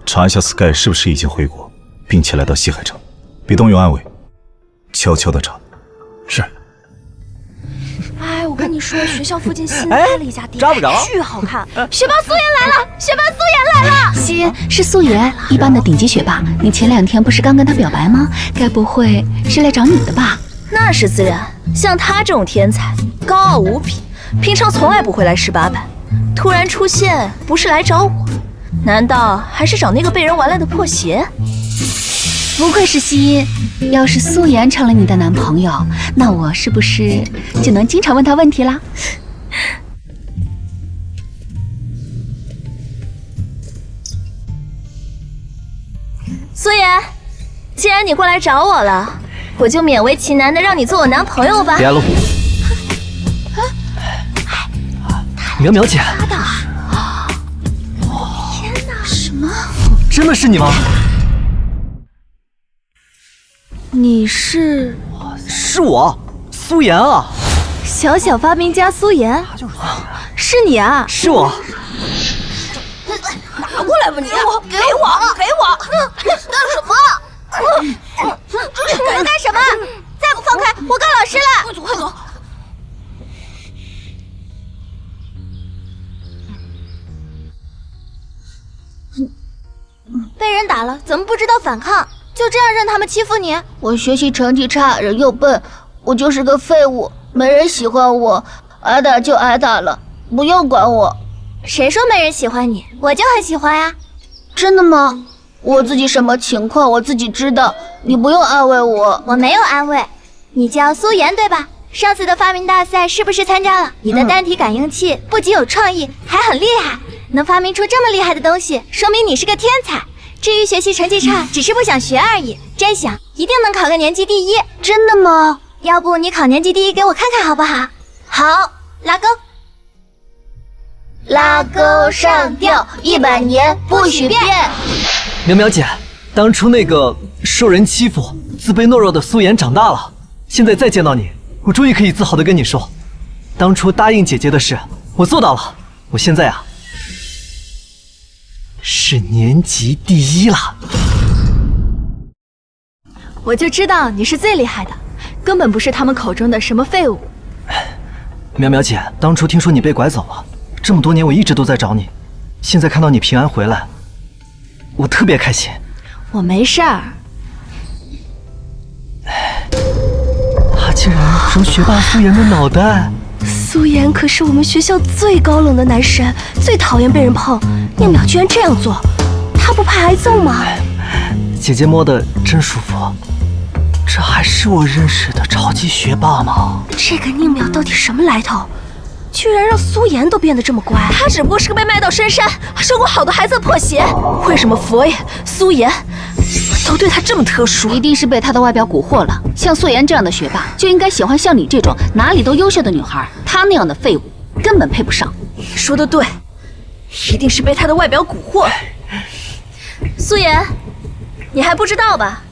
查一下 Sky 是不是已经回国，并且来到西海城，别动用暗卫，悄悄地查。是。哎，我跟你说，学校附近新开了一家店，抓不着，巨好看。学霸素颜来了，学霸素颜来了。希音是素颜，一班的顶级学霸。你前2天不是刚跟他表白吗？该不会是来找你的吧？那是自然，像他这种天才，高傲无比，平常从来不会来18班，突然出现，不是来找我，难道还是找那个被人玩烂的破鞋？不愧是希音，要是素颜成了你的男朋友，那我是不是就能经常问他问题啦？素颜，既然你过来找我了，我就勉为其难的让你做我男朋友吧。别了，淼淼姐，天哪！什么？真的是你吗？你是？是我，苏颜啊！小小发明家苏颜，是你啊！是我。拿过来吧你！给我！干什么？你们干什么？再不放开，我告老师了！快走！被人打了，怎么不知道反抗？就这样任他们欺负你？我学习成绩差，人又笨，我就是个废物，没人喜欢我，挨打就挨打了，不用管我。谁说没人喜欢你？我就很喜欢呀。真的吗？我自己什么情况我自己知道，你不用安慰我。我没有安慰。你叫苏颜对吧？上次的发明大赛是不是参加了？你的单体感应器不仅有创意，还很厉害。能发明出这么厉害的东西，说明你是个天才。至于学习成绩差，只是不想学而已。真想一定能考个年级第一。真的吗？要不你考年级第一给我看看好不好？好，拉钩。拉钩上吊，100年不许变。苗苗姐，当初那个受人欺负、自卑懦弱的苏颜长大了，现在再见到你，我终于可以自豪地跟你说，当初答应姐姐的事，我做到了。我现在啊，是年级第一了。我就知道你是最厉害的，根本不是他们口中的什么废物。苗苗姐，当初听说你被拐走了，这么多年我一直都在找你，现在看到你平安回来，我特别开心。我没事儿。他竟然揉学霸苏颜的脑袋。苏颜可是我们学校最高冷的男神，最讨厌被人碰。宁淼居然这样做，他不怕挨揍吗？姐姐摸得真舒服。这还是我认识的超级学霸吗？这个宁淼到底什么来头？居然让苏颜都变得这么乖。他只不过是个被卖到深山、生过好多孩子的破鞋。为什么佛爷、苏颜都对他这么特殊？一定是被他的外表蛊惑了。像素颜这样的学霸，就应该喜欢像你这种哪里都优秀的女孩。他那样的废物根本配不上。你说的对，一定是被他的外表蛊惑了。苏颜，你还不知道吧？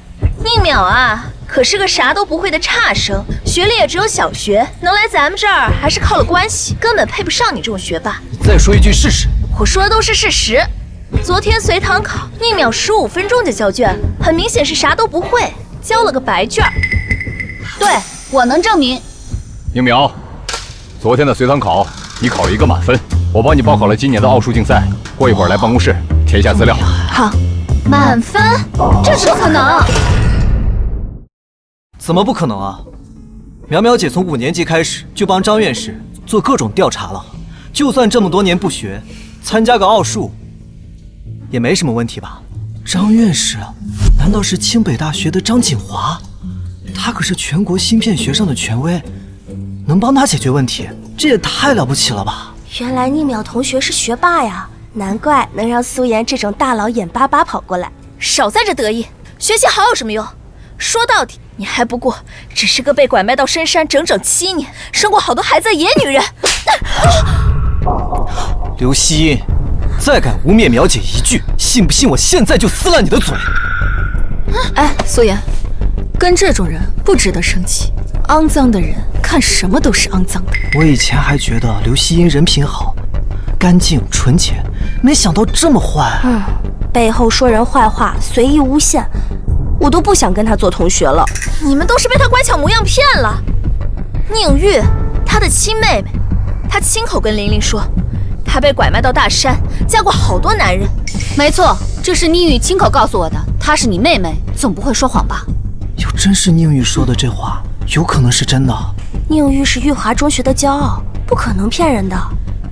宁淼啊，可是个啥都不会的差生，学历也只有小学，能来咱们这儿还是靠了关系，根本配不上你这种学霸。你再说一句试试。我说的都是事实。昨天随堂考，宁淼15分钟就交卷，很明显是啥都不会，交了个白卷。对，我能证明。宁淼，昨天的随堂考你考了1个满分，我帮你报考了今年的奥数竞赛，过一会儿来办公室填一下资料。好，满分？这不可能！怎么不可能啊？苗苗姐从5年级开始就帮张院士做各种调查了，就算这么多年不学，参加个奥数也没什么问题吧？张院士难道是清北大学的张锦华？他可是全国芯片学上的权威，能帮他解决问题，这也太了不起了吧？原来宁淼同学是学霸呀，难怪能让苏颜这种大佬眼巴巴跑过来。少在这得意，学习好有什么用？说到底，你还不过只是个被拐卖到深山整整7年，生过好多孩子的野女人。刘希音，再敢污蔑苗姐一句，信不信我现在就撕烂你的嘴？哎，苏颜，跟这种人不值得生气。肮脏的人看什么都是肮脏的。我以前还觉得刘希音人品好，干净纯洁，没想到这么坏。背后说人坏话，随意诬陷，我都不想跟他做同学了。你们都是被他乖巧模样骗了。宁玉，他的亲妹妹，她亲口跟玲玲说，她被拐卖到大山，嫁过好多男人。没错，这是宁宇亲口告诉我的。她是你妹妹，总不会说谎吧？要真是宁玉说的这话，有可能是真的。宁玉是玉华中学的骄傲，不可能骗人的。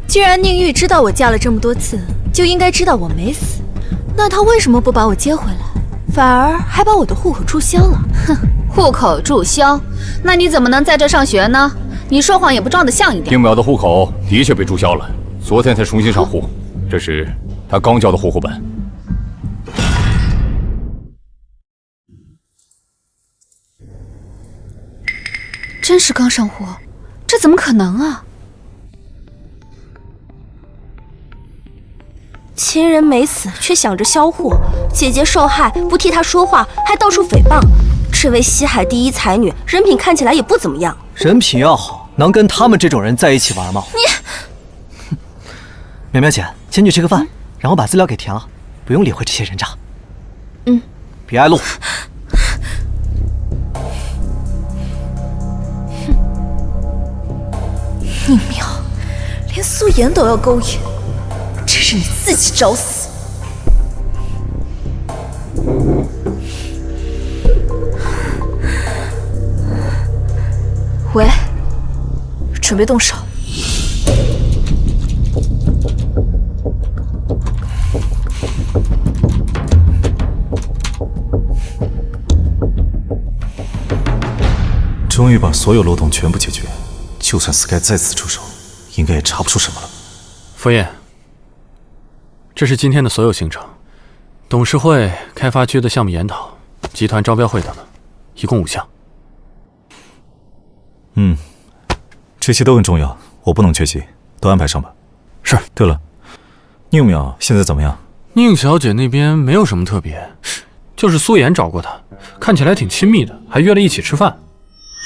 既然宁玉知道我嫁了这么多次，就应该知道我没死，那他为什么不把我接回来，反而还把我的户口注销了？哼，户口注销？那你怎么能在这上学呢？你说谎也不装得像一点。宁淼的户口的确被注销了，昨天才重新上户，这是他刚交的户口本。真是刚上户？这怎么可能啊？亲人没死，却想着销户；姐姐受害，不替她说话，还到处诽谤。这位西海第一才女，人品看起来也不怎么样。人品要好，能跟他们这种人在一起玩吗？你，苗苗姐，先去吃个饭，然后把资料给填了，不用理会这些人渣。别碍路。宁淼，连苏颜都要勾引，这是你自己找死。喂，准备动手。终于把所有漏洞全部解决，就算 Sky 再次出手，应该也查不出什么了。佛爷，这是今天的所有行程：董事会、开发区的项目研讨、集团招标会等等，一共5项。这些都很重要，我不能缺席，都安排上吧。是。对了，宁淼现在怎么样？宁小姐那边没有什么特别，就是苏妍找过她，看起来挺亲密的，还约了一起吃饭。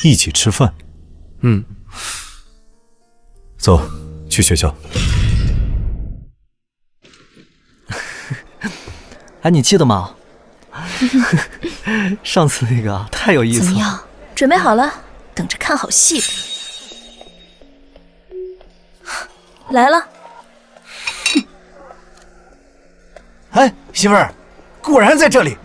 一起吃饭？走，去学校。哎，你记得吗？上次那个太有意思了。怎么样？准备好了，等着看好戏吧。来了。哎，媳妇儿，果然在这里。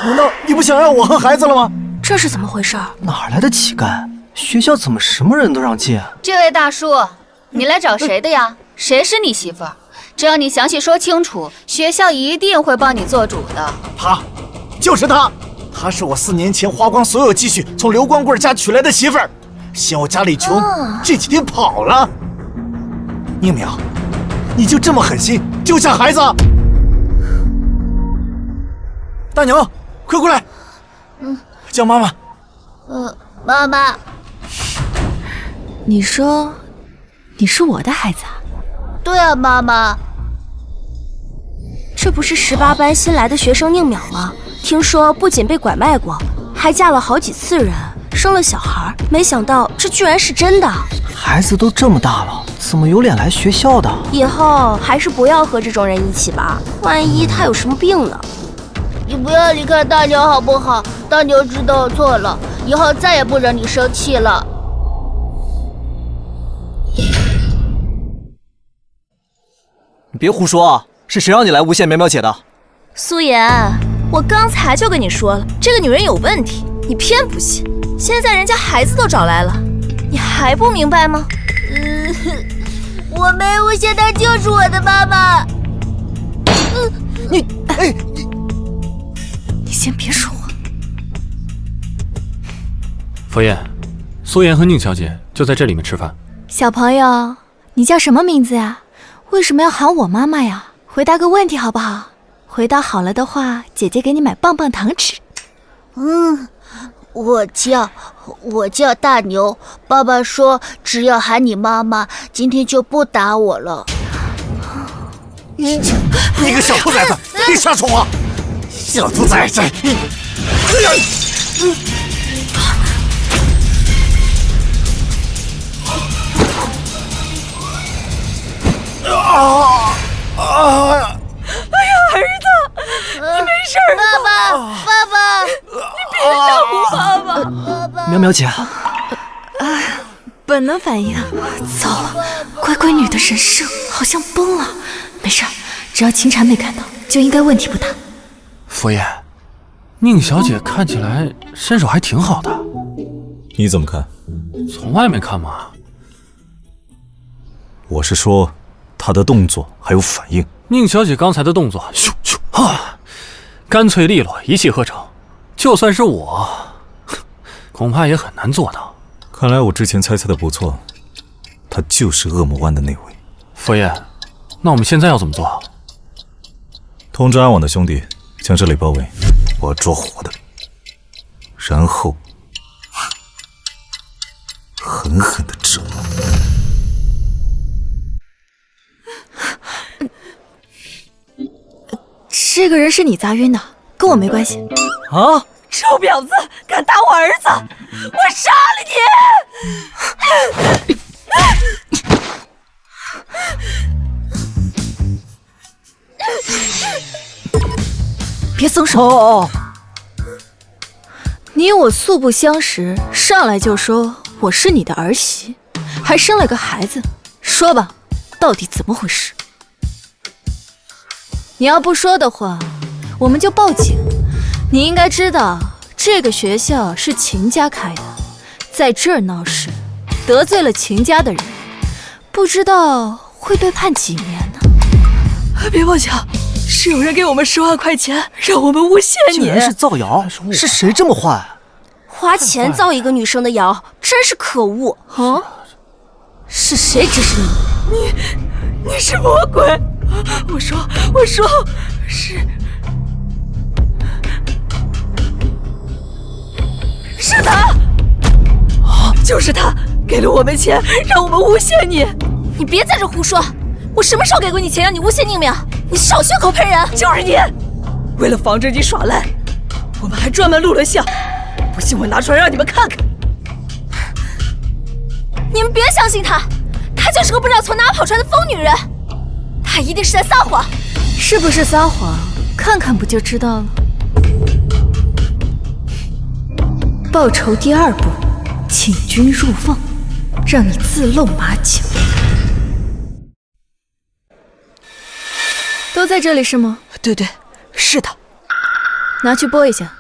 难道你不想让我和孩子了吗？这是怎么回事？哪来的乞丐？学校怎么什么人都让进？这位大叔，你来找谁的呀？谁是你媳妇儿？只要你详细说清楚，学校一定会帮你做主的。他，就是他，他是我4年前花光所有积蓄从刘光棍家娶来的媳妇儿，嫌我家里穷，这几天跑了。宁淼，你就这么狠心救下孩子？大牛，快过来！叫妈妈。妈妈。你说，你是我的孩子啊？对啊，妈妈。这不是18班新来的学生宁淼吗？听说不仅被拐卖过，还嫁了好几次人，生了小孩。没想到这居然是真的。孩子都这么大了，怎么有脸来学校的？以后还是不要和这种人一起吧，万一他有什么病呢？你不要离开大牛好不好？大牛知道错了，以后再也不惹你生气了。你别胡说啊！是谁让你来诬陷淼淼姐的？苏妍，我刚才就跟你说了，这个女人有问题，你偏不信。现在人家孩子都找来了，你还不明白吗？我没诬陷她，就是我的妈妈。你先别说话。佛爷，苏妍和宁小姐就在这里面吃饭。小朋友，你叫什么名字呀？为什么要喊我妈妈呀？回答个问题好不好？回答好了的话，姐姐给你买棒棒糖吃。我叫大牛。爸爸说只要喊你妈妈，今天就不打我了。你个小兔崽子，别瞎说话！小兔崽子！哎呀，儿子，你没事爸爸，你别吓唬爸爸。淼淼姐，本能反应，糟了，乖乖女的人设好像崩了。没事，只要秦婵没看到，就应该问题不大。佛爷，宁小姐看起来身手还挺好的。你怎么看？从外面看嘛。我是说，她的动作还有反应。宁小姐刚才的动作，咻咻啊，干脆利落，一气呵成。就算是我，恐怕也很难做到。看来我之前猜测的不错，她就是恶魔湾的那位。佛爷，那我们现在要怎么做？通知安网的兄弟将这里包围，我要捉活的，然后狠狠地折磨。这个人是你砸晕的，跟我没关系。啊！臭婊子，敢打我儿子，我杀了你！别松手！你我素不相识，上来就说我是你的儿媳，还生了个孩子，说吧，到底怎么回事？你要不说的话，我们就报警。你应该知道，这个学校是秦家开的，在这儿闹事，得罪了秦家的人，不知道会被判几年呢？别报警，是有人给我们10万块钱，让我们诬陷你。竟然是造谣，是谁这么坏？花钱造一个女生的谣，真是可恶！是谁指使你？你是魔鬼！是他，就是他给了我们钱，让我们诬陷你。你别在这胡说！我什么时候给过你钱让你诬陷宁淼？你少血口喷人！就是你！为了防止你耍赖，我们还专门录了像，不信我拿出来让你们看看。你们别相信她，她就是个不知道从哪跑出来的疯女人，她一定是在撒谎。是不是撒谎？看看不就知道了。报仇第2步，请君入瓮，让你自露马脚。都在这里是吗？对，是的。拿去拨一下。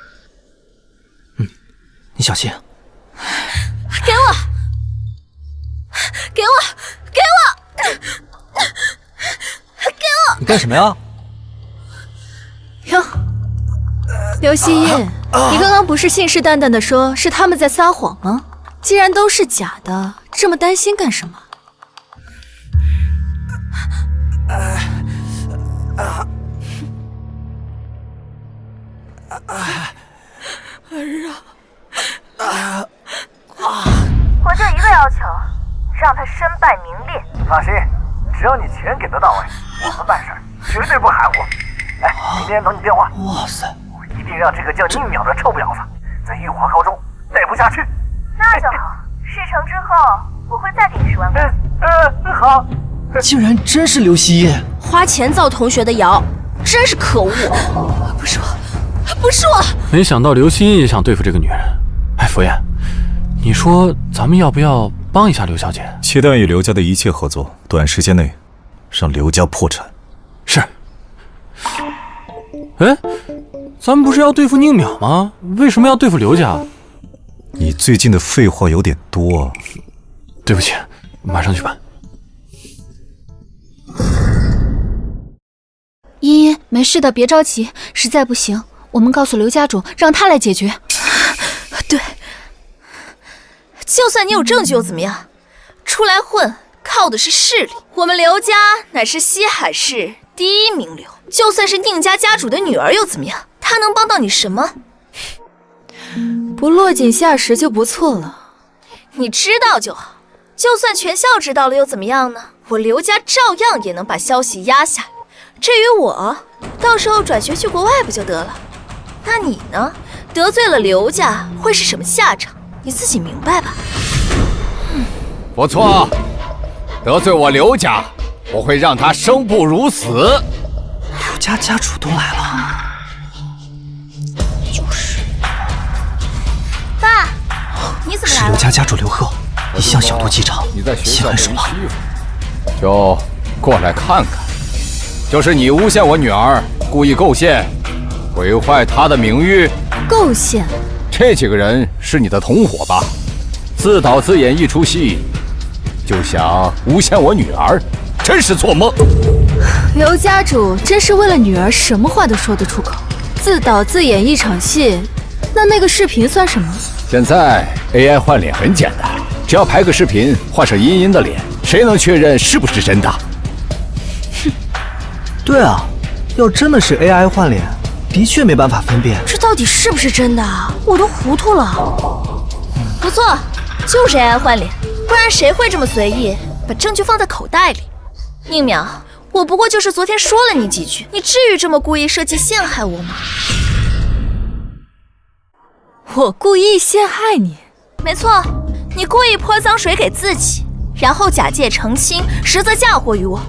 你小心。给我！你干什么呀？哟，刘希音，你刚刚不是信誓旦旦的说是他们在撒谎吗？既然都是假的，这么担心干什么？我就一个要求，让他身败名裂。放心，只要你钱给得到位，我们办事绝对不含糊。哎，明天等你电话。哇塞！我一定让这个叫宁淼的臭婊子在玉华高中待不下去。那就好，事成之后我会再给你10万块。好。竟然真是刘希音，花钱造同学的谣，真是可恶！不是我！没想到刘希音也想对付这个女人。哎，佛言，你说咱们要不要帮一下刘小姐？切断与刘家的一切合作，短时间内让刘家破产。是。哎，咱们不是要对付宁淼吗？为什么要对付刘家？你最近的废话有点多啊。对不起，马上去办。茵茵，没事的，别着急，实在不行，我们告诉刘家主，让他来解决。对，就算你有证据又怎么样？出来混靠的是势力，我们刘家乃是西海市第1名流，就算是宁家家主的女儿又怎么样？她能帮到你什么？不落井下石就不错了。你知道就好，就算全校知道了又怎么样呢？我刘家照样也能把消息压下来。至于我，到时候转学去国外不就得了？那你呢？得罪了刘家会是什么下场？你自己明白吧。不错，得罪我刘家，我会让他生不如死。刘家家主都来了。就是。爸，你怎么来了？是刘家家主刘贺，一向小肚鸡肠，你在学心校被人狠手辣。欺负，就过来看看。就是你诬陷我女儿，故意构陷，毁坏她的名誉。构陷？这几个人是你的同伙吧？自导自演一出戏，就想诬陷我女儿，真是做梦。刘家主真是为了女儿什么话都说得出口，自导自演一场戏，那个视频算什么？现在 AI 换脸很简单，只要拍个视频换上茵茵的脸，谁能确认是不是真的？对啊，要真的是 AI 换脸，的确没办法分辨。这到底是不是真的啊？我都糊涂了。不错，就是 AI 换脸，不然谁会这么随意把证据放在口袋里？宁淼，我不过就是昨天说了你几句，你至于这么故意设计陷害我吗？我故意陷害你？没错，你故意泼脏水给自己，然后假借澄清，实则嫁祸于我。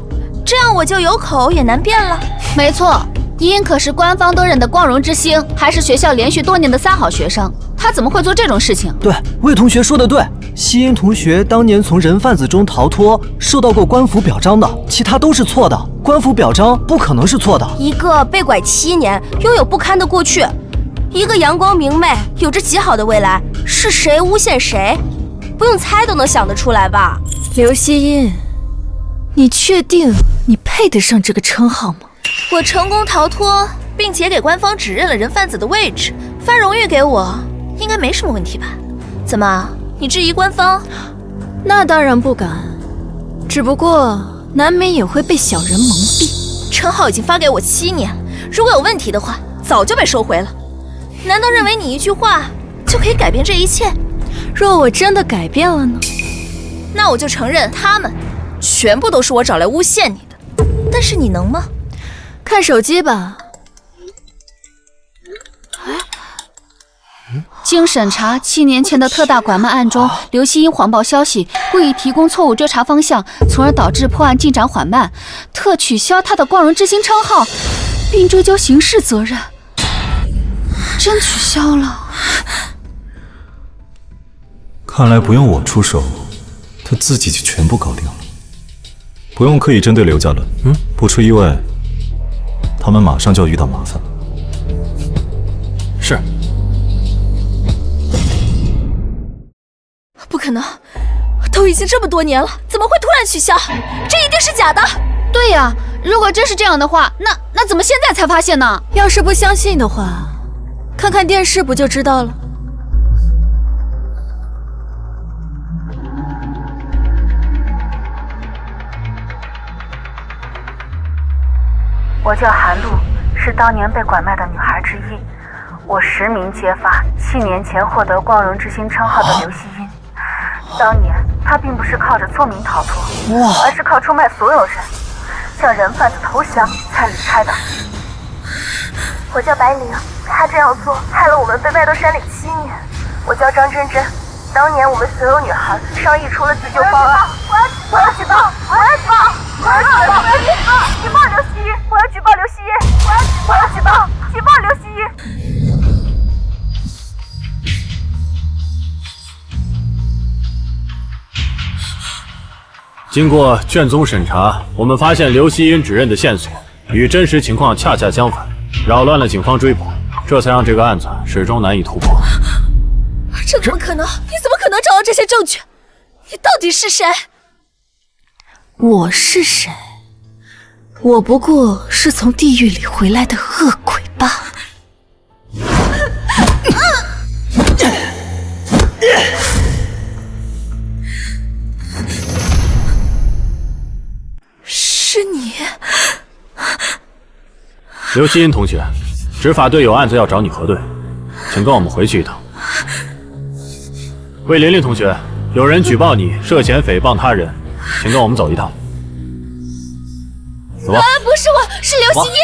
这样我就有口也难辩了。没错，茵茵可是官方都认的光荣之星，还是学校连续多年的3好学生，她怎么会做这种事情？对，魏同学说的对，希音同学当年从人贩子中逃脱，受到过官府表彰的，其他都是错的，官府表彰不可能是错的。一个被拐7年，拥有不堪的过去，一个阳光明媚，有着极好的未来，是谁诬陷谁？不用猜都能想得出来吧？刘希音，你确定你配得上这个称号吗？我成功逃脱，并且给官方指认了人贩子的位置，发荣誉给我，应该没什么问题吧？怎么，你质疑官方？那当然不敢，只不过难免也会被小人蒙蔽。称号已经发给我7年了，如果有问题的话，早就被收回了。难道认为你一句话就可以改变这一切？若我真的改变了呢？那我就承认他们全部都是我找来诬陷你的。但是你能吗？看手机吧。经审查，7年前的特大拐卖案中，刘希英谎报消息，故意提供错误追查方向，从而导致破案进展缓慢。特取消他的光荣之星称号，并追究刑事责任。真取消了？看来不用我出手，他自己就全部搞定了。不用刻意针对刘家伦，不出意外，他们马上就要遇到麻烦了。是。不可能，都已经这么多年了，怎么会突然取消？这一定是假的。对呀，如果真是这样的话，那怎么现在才发现呢？要是不相信的话，看看电视不就知道了。我叫韩露，是当年被拐卖的女孩之一。我实名揭发7年前获得光荣之星称号的刘希音。当年她并不是靠着聪明逃脱，而是靠出卖所有人，向人贩子投降才离开的。我叫白灵，她这样做害了我们被卖到山里7年。我叫张真真，当年我们所有女孩商议出了自救方案。我要举报！我要举报！我要举报！我要举报！举报刘希音！我要举报刘希音！我要举报！举报刘希音！经过卷宗审查，我们发现刘希音指认的线索与真实情况恰恰相反，扰乱了警方追捕，这才让这个案子始终难以突破。这怎么可能？你怎么可能找到这些证据？你到底是谁？我是谁？我不过是从地狱里回来的恶鬼罢了。是你，刘希音同学，执法队有案子要找你核对，请跟我们回去一趟。魏琳琳同学，有人举报你涉嫌诽谤他人，请跟我们走一趟。走吧。不是我，是刘希音，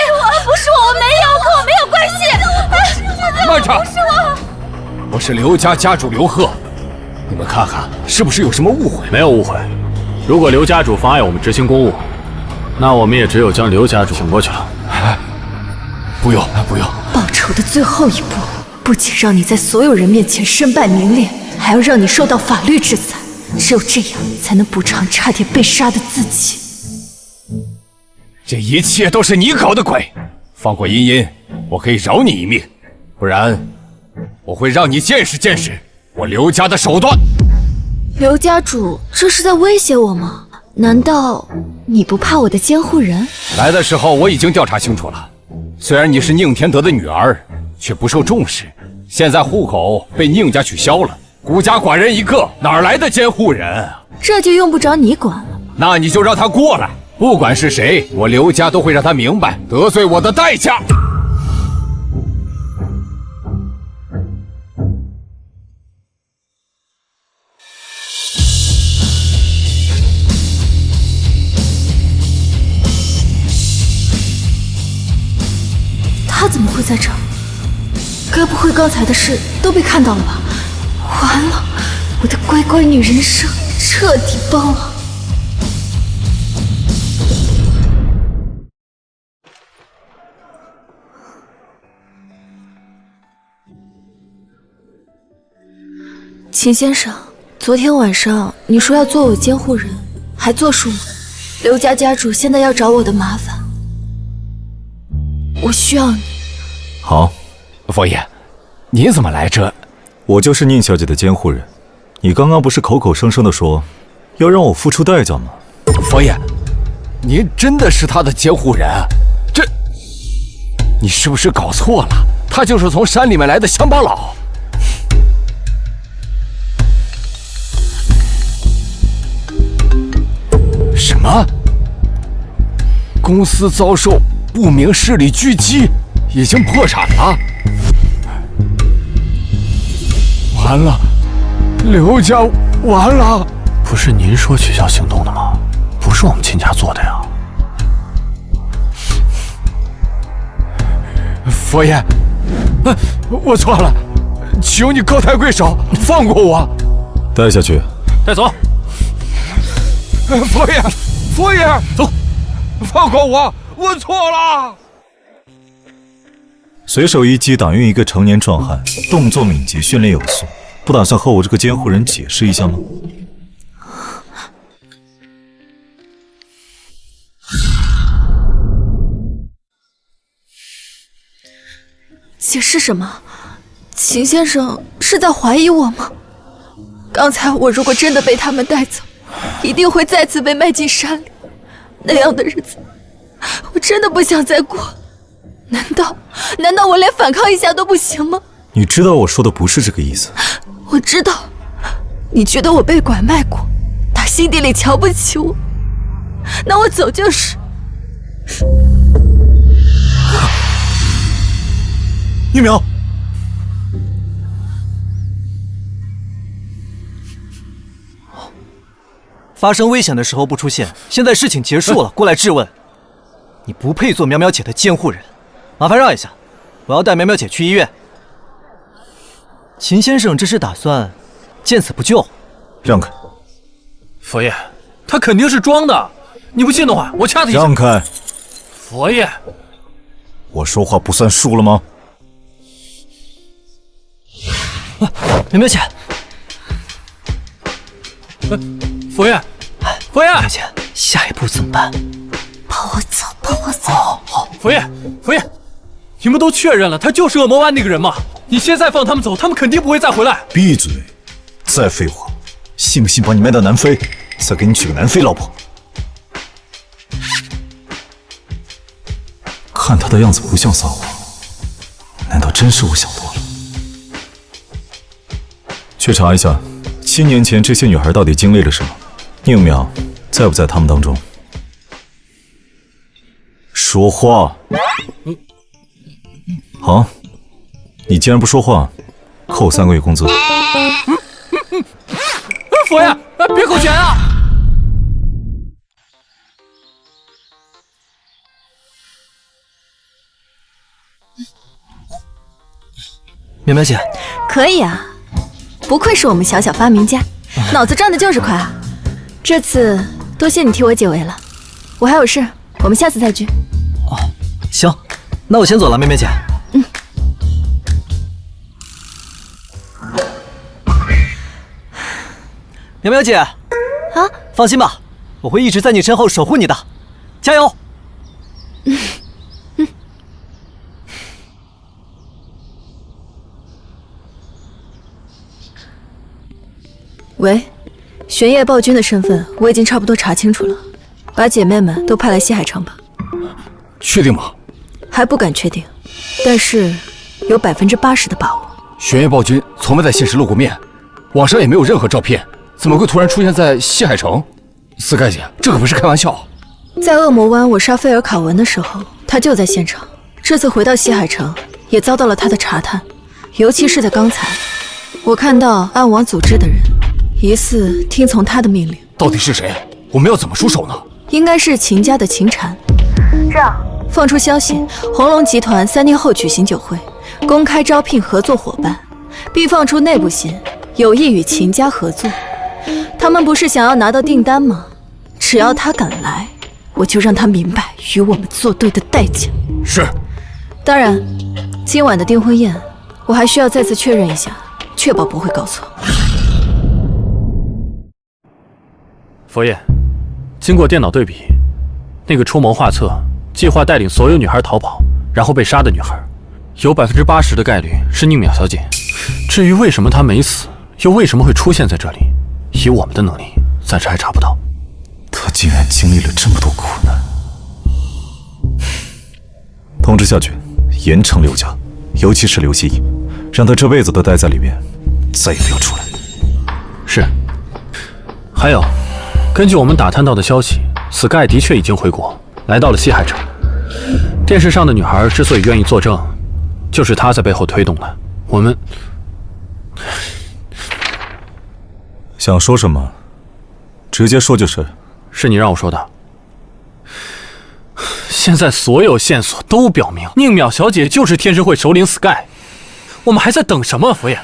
不是我，我没有，跟我没有关系。慢着，不是我，我是刘家家主刘贺，你们看看是不是有什么误会？没有误会。如果刘家主妨碍我们执行公务，那我们也只有将刘家主请过去了。不用，不用。报仇的最后一步，不仅让你在所有人面前身败名裂，还要让你受到法律制裁。只有这样，才能补偿差点被杀的自己。这一切都是你搞的鬼！放过茵茵，我可以饶你一命，不然我会让你见识见识我刘家的手段。刘家主，这是在威胁我吗？难道你不怕我的监护人？来的时候我已经调查清楚了，虽然你是宁天德的女儿，却不受重视。现在户口被宁家取消了，孤家寡人一个，哪来的监护人啊？这就用不着你管了。那你就让他过来，不管是谁，我刘家都会让他明白得罪我的代价。他怎么会在这儿？该不会刚才的事都被看到了吧？完了，我的乖乖女人生彻底崩了。秦先生，昨天晚上你说要做我监护人，还作数吗？刘家家主现在要找我的麻烦，我需要你。好，佛爷，你怎么来这？我就是宁小姐的监护人。你刚刚不是口口声声的说要让我付出代价吗？佛爷，您真的是她的监护人？这，你是不是搞错了？她就是从山里面来的乡巴佬。什么？公司遭受不明势力狙击，已经破产了。完了，刘家完了！不是您说取消行动的吗？不是我们秦家做的呀。佛爷，我错了，求你高抬贵手，放过我。带下去。带走。佛爷，佛爷，走，放过我，我错了。随手一击打晕一个成年壮汉，动作敏捷，训练有素，不打算和我这个监护人解释一下吗？解释什么？秦先生是在怀疑我吗？刚才我如果真的被他们带走，一定会再次被卖进山里，那样的日子，我真的不想再过。难道我连反抗一下都不行吗？你知道我说的不是这个意思。我知道，你觉得我被拐卖过，打心底里瞧不起我，那我走就是。玉苗，发生危险的时候不出现，现在事情结束了，过来质问，你不配做苗苗姐的监护人，麻烦让一下，我要带苗苗姐去医院。秦先生这是打算见死不救？让开！佛爷，他肯定是装的，你不信的话，我掐他一下。让开！佛爷，我说话不算数了吗？苗苗姐，佛爷，佛爷，苗苗姐，下一步怎么办？抱我走，抱我走。好，佛爷，佛爷，你们都确认了，他就是恶魔湾那个人吗？你现在放他们走，他们肯定不会再回来。闭嘴！再废话，信不信把你卖到南非，再给你娶个南非老婆？看他的样子不像撒谎，难道真是我想多了？去查一下，7年前这些女孩到底经历了什么？宁淼在不在他们当中？说话！好，你既然不说话，扣3个月工资。佛爷，别扣钱啊！苗苗姐，可以啊，不愧是我们小小发明家，脑子转的就是快啊！这次多谢你替我解围了，我还有事，我们下次再聚。哦，行，那我先走了，苗苗姐。嗯。苗苗姐，啊，放心吧，我会一直在你身后守护你的，加油！喂，玄烨暴君的身份我已经差不多查清楚了，把姐妹们都派来西海城吧。确定吗？还不敢确定，但是有80%的把握。玄烨暴君从未在现实露过面，网上也没有任何照片，怎么会突然出现在西海城？斯盖姐，这可不是开玩笑。在恶魔湾我杀菲尔卡文的时候，他就在现场。这次回到西海城，也遭到了他的查探，尤其是在刚才，我看到暗网组织的人疑似听从他的命令。到底是谁？我们要怎么出手呢？应该是秦家的秦禅。这样，放出消息，红龙集团3天后举行酒会，公开招聘合作伙伴，并放出内部信，有意与秦家合作。他们不是想要拿到订单吗？只要他敢来，我就让他明白与我们作对的代价。是。当然，今晚的订婚宴，我还需要再次确认一下，确保不会搞错。佛爷，经过电脑对比，那个出谋划策、计划带领所有女孩逃跑，然后被杀的女孩，有80%的概率是宁淼小姐。至于为什么她没死，又为什么会出现在这里，以我们的能力，暂时还查不到。她竟然经历了这么多苦难。通知下去，严惩刘家，尤其是刘希逸，让他这辈子都待在里面，再也不要出来。是。还有，根据我们打探到的消息，Sky 的确已经回国，来到了西海城。电视上的女孩之所以愿意作证，就是她在背后推动的。我们想说什么，直接说就是。是你让我说的。现在所有线索都表明，宁淼小姐就是天师会首领 Sky。我们还在等什么，佛爷？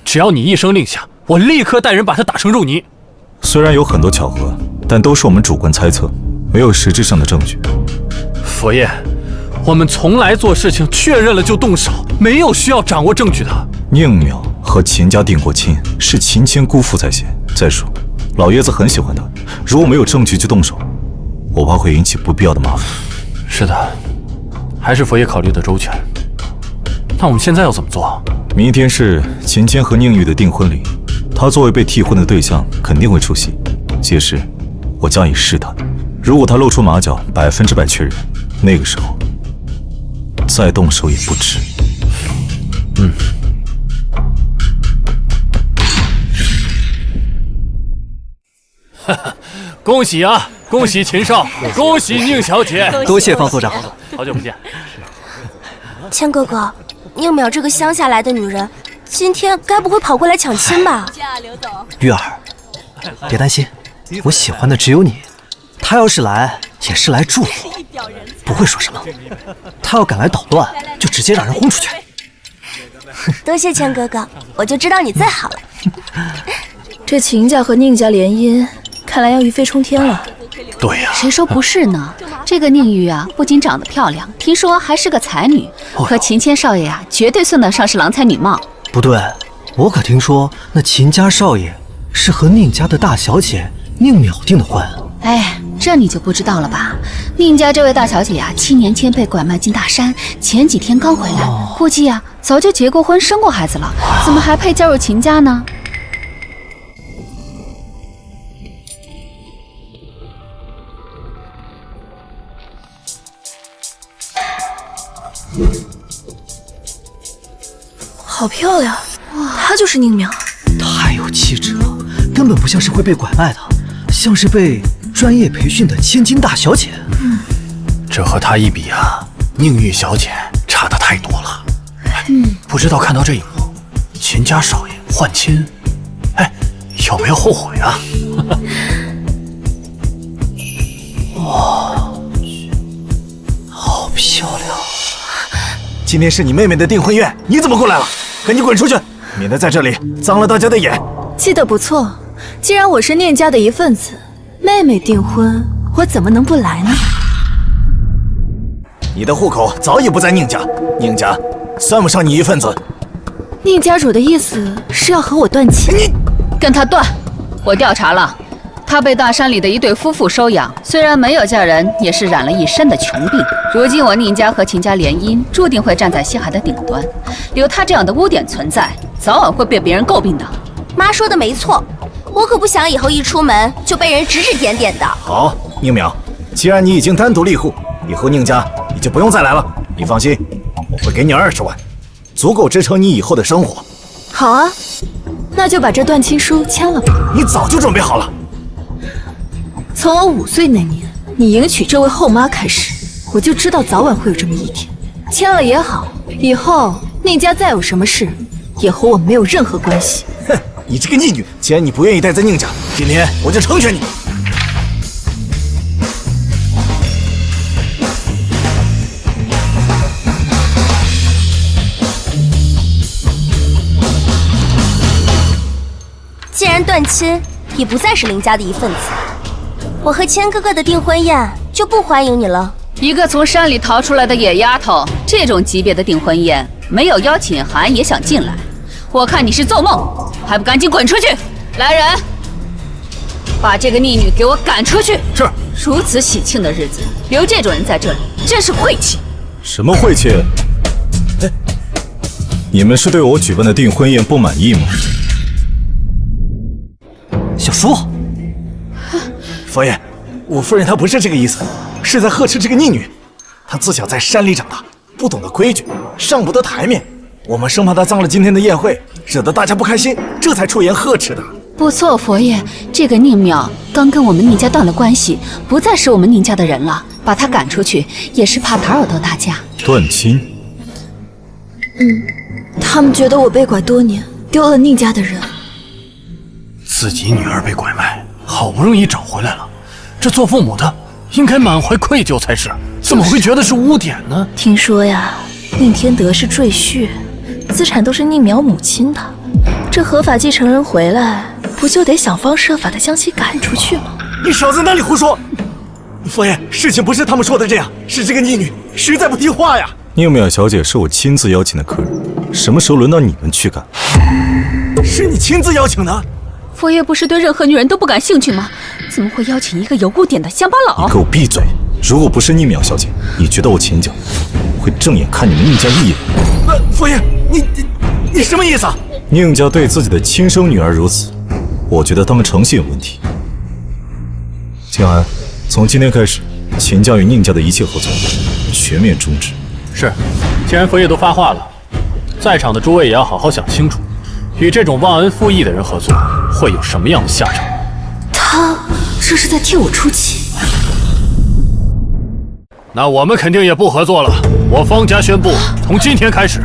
只要你一声令下，我立刻带人把她打成肉泥。虽然有很多巧合，但都是我们主观猜测，没有实质上的证据。佛爷，我们从来做事情确认了就动手，没有需要掌握证据的。宁淼和秦家定过亲，是秦谦姑父在先。再说，老爷子很喜欢他，如果没有证据就动手，我怕会引起不必要的麻烦。是的，还是佛爷考虑的周全。那我们现在要怎么做？明天是秦谦和宁玉的订婚礼，他作为被替婚的对象，肯定会出席。届时，我将以试探，如果他露出马脚，100%确认，那个时候再动手也不迟。恭喜啊！恭喜秦少，恭喜宁小姐！多谢方所长，好久不见。谦哥哥，宁淼这个乡下来的女人，今天该不会跑过来抢亲吧？玉儿，别担心，我喜欢的只有你。他要是来，也是来祝福，不会说什么。他要敢来捣乱，就直接让人轰出去。多谢谦哥哥，我就知道你最好了。这秦家和宁家联姻，看来要一飞冲天了。对呀，谁说不是呢？这个宁玉啊，不仅长得漂亮，听说还是个才女，和秦谦少爷啊，绝对算得上是郎才女貌。不对，我可听说那秦家少爷是和宁家的大小姐宁淼订的婚。哎，这你就不知道了吧？宁家这位大小姐啊，7年前被拐卖进大山，前几天刚回来，估计啊早就结过婚、生过孩子了，怎么还配加入秦家呢？好漂亮，她就是宁淼，太有气质了，根本不像是会被拐卖的，像是被专业培训的千金大小姐。这和她一比啊，宁玉小姐差得太多了。不知道看到这一幕，秦家少爷换亲，有没有后悔啊？哇，好漂亮！今天是你妹妹的订婚宴，你怎么过来了？赶紧滚出去，免得在这里脏了大家的眼。记得不错，既然我是宁家的一份子，妹妹订婚，我怎么能不来呢？你的户口早已不在宁家，宁家算不上你一份子。宁家主的意思是要和我断亲？你跟他断！我调查了，他被大山里的一对夫妇收养，虽然没有嫁人，也是染了一身的穷病。如今我宁家和秦家联姻，注定会站在西海的顶端。有他这样的污点存在，早晚会被别人诟病的。妈说的没错，我可不想以后一出门就被人指指点点的。好，宁淼，既然你已经单独立户，以后宁家你就不用再来了。你放心，我会给你20万，足够支撑你以后的生活。好啊，那就把这断亲书签了吧。你早就准备好了。从我5岁那年你迎娶这位后妈开始，我就知道早晚会有这么一天。签了也好，以后宁家再有什么事，也和我没有任何关系。哼，你这个逆女，既然你不愿意待在宁家，今天我就成全你。既然断亲，已不再是林家的一份子，我和谦哥哥的订婚宴就不欢迎你了。一个从山里逃出来的野丫头，这种级别的订婚宴没有邀请函也想进来，我看你是做梦，还不赶紧滚出去！来人，把这个逆女给我赶出去！是。如此喜庆的日子，留这种人在这里，真是晦气。什么晦气？你们是对我举办的订婚宴不满意吗？小叔，佛爷，我夫人她不是这个意思，是在呵斥这个逆女。她自小在山里长大，不懂得规矩，上不得台面。我们生怕她脏了今天的宴会，惹得大家不开心，这才出言呵斥的。不错，佛爷，这个宁淼刚跟我们宁家断了关系，不再是我们宁家的人了，把他赶出去也是怕打扰到大家。断亲？他们觉得我被拐多年，丢了宁家的人。自己女儿被拐卖，好不容易找回来了，这做父母的应该满怀愧疚才是，怎么会觉得是污点呢？听说呀，宁天德是赘婿，资产都是宁淼母亲的，这合法继承人回来，不就得想方设法的将其赶出去吗？你少在那里胡说！佛爷，事情不是他们说的这样，是这个逆女实在不听话呀。宁淼小姐是我亲自邀请的客人，什么时候轮到你们去赶？是你亲自邀请的？佛爷不是对任何女人都不感兴趣吗？怎么会邀请一个有污点的乡巴佬？你给我闭嘴！如果不是宁淼小姐，你觉得我前脚会正眼看你们宁家一眼？佛爷，你什么意思啊？宁家对自己的亲生女儿如此，我觉得他们诚信有问题。静安，从今天开始，秦家与宁家的一切合作全面终止。是，既然佛爷都发话了，在场的诸位也要好好想清楚，与这种忘恩负义的人合作，会有什么样的下场？他这是在替我出气。那我们肯定也不合作了。我方家宣布，从今天开始，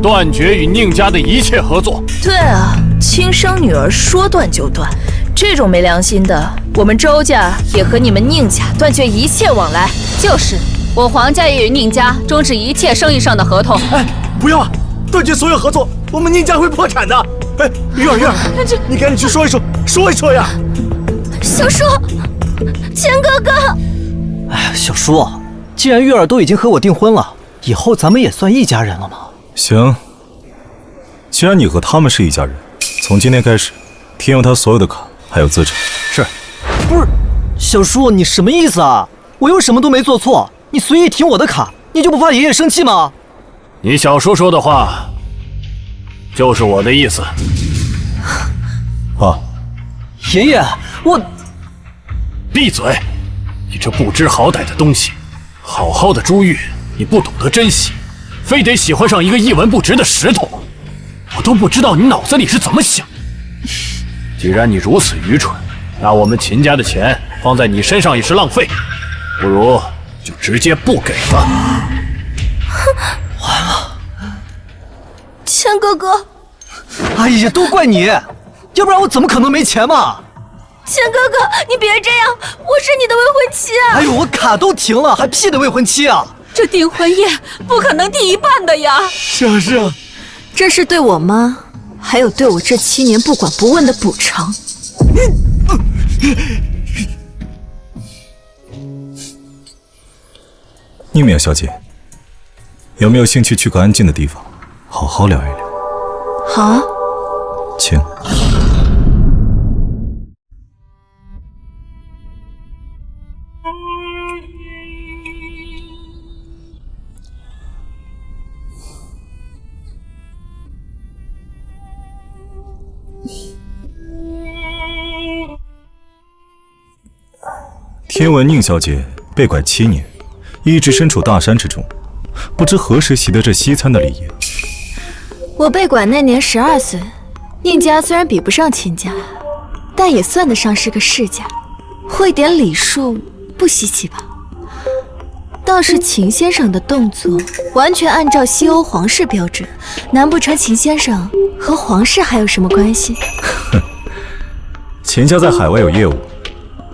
断绝与宁家的一切合作。对啊，亲生女儿说断就断，这种没良心的，我们周家也和你们宁家断绝一切往来。就是，我黄家也与宁家终止一切生意上的合同。哎，不要啊！断绝所有合作，我们宁家会破产的。哎，玉儿，你赶紧去说一说呀！小叔，钱哥哥。哎，小叔，既然玉儿都已经和我订婚了，以后咱们也算一家人了嘛。行，既然你和他们是一家人，从今天开始，停用他所有的卡还有资产。是。不是，小叔，你什么意思啊？我又什么都没做错，你随意停我的卡，你就不怕爷爷生气吗？你小叔说的话，就是我的意思。啊，爷爷，我……闭嘴！你这不知好歹的东西，好好的珠玉，你不懂得珍惜，非得喜欢上一个一文不值的石头，我都不知道你脑子里是怎么想。既然你如此愚蠢，那我们秦家的钱放在你身上也是浪费，不如就直接不给了。完了，钱哥哥，哎呀，都怪你，要不然我怎么可能没钱嘛？钱哥哥，你别这样，我是你的未婚妻啊！哎呦，我卡都停了，还屁的未婚妻啊！这订婚宴不可能订一半的呀！是啊，这是对我妈，还有对我这7年不管不问的补偿。宁淼小姐，有没有兴趣去个安静的地方，好好聊一聊？好啊，请。听闻宁小姐被拐7年，一直身处大山之中，不知何时习得这西餐的礼仪。我被拐那年12岁，宁家虽然比不上秦家，但也算得上是个世家，会点礼数不稀奇吧？倒是秦先生的动作完全按照西欧皇室标准，难不成秦先生和皇室还有什么关系？哼，秦家在海外有业务，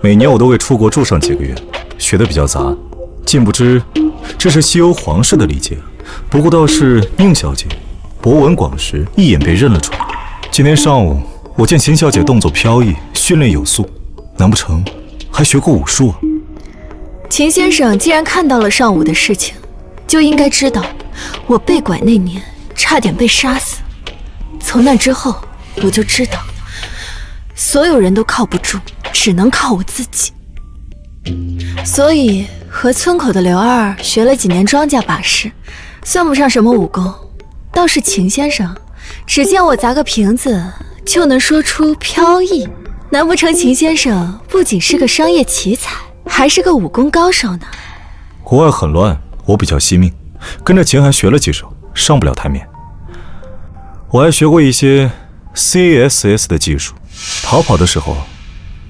每年我都会出国住上几个月，学得比较杂，竟不知这是西欧皇室的礼节。不过倒是宁小姐博闻广识，一眼被认了出来。今天上午我见秦小姐动作飘逸，训练有素，难不成还学过武术啊？秦先生既然看到了上午的事情，就应该知道我被拐那年差点被杀死。从那之后，我就知道所有人都靠不住，只能靠我自己。所以和村口的刘二学了几年庄稼把式，算不上什么武功。倒是秦先生，只见我砸个瓶子就能说出飘逸，难不成秦先生不仅是个商业奇才，还是个武功高手呢？国外很乱，我比较惜命，跟着秦还学了几手，上不了台面。我还学过一些 CSS 的技术，逃跑的时候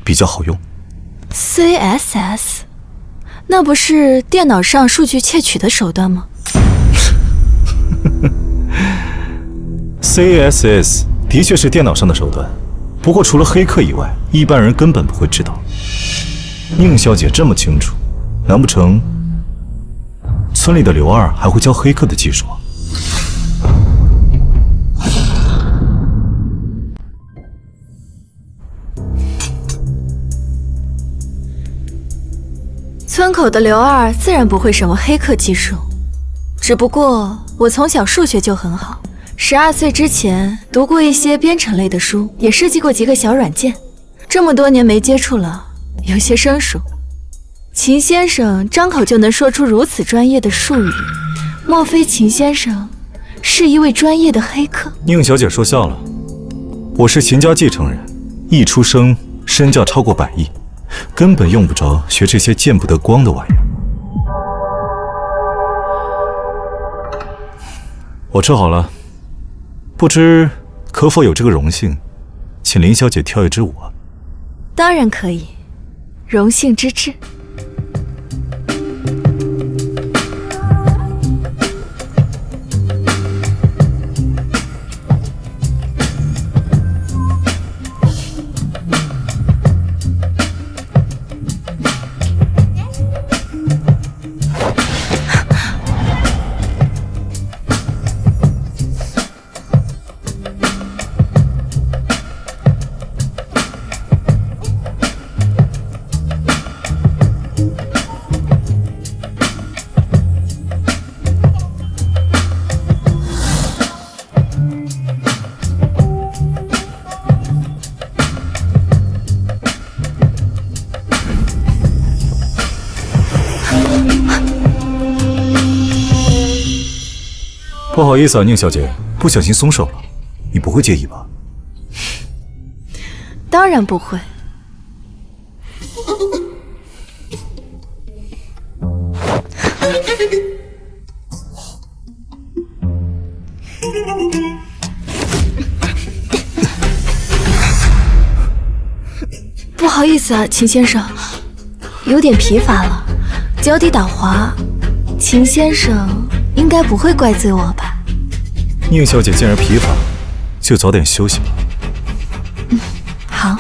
比较好用。CSS， 那不是电脑上数据窃取的手段吗？CSS 的确是电脑上的手段，不过除了黑客以外，一般人根本不会知道。宁小姐这么清楚，难不成村里的刘二还会教黑客的技术啊？村口的刘二自然不会什么黑客技术，只不过我从小数学就很好，12岁之前读过一些编程类的书，也设计过几个小软件，这么多年没接触了，有些生疏。秦先生张口就能说出如此专业的术语，莫非秦先生是一位专业的黑客？宁小姐说笑了，我是秦家继承人，一出生身价超过100亿，根本用不着学这些见不得光的玩意儿。我吃好了，不知可否有这个荣幸，请林小姐跳一支舞啊？当然可以，荣幸之至。不好意思啊，宁小姐，不小心松手了，你不会介意吧？当然不会。不好意思啊，秦先生，有点疲乏了，脚底打滑，秦先生应该不会怪罪我吧？宁小姐既然疲乏，就早点休息吧。好。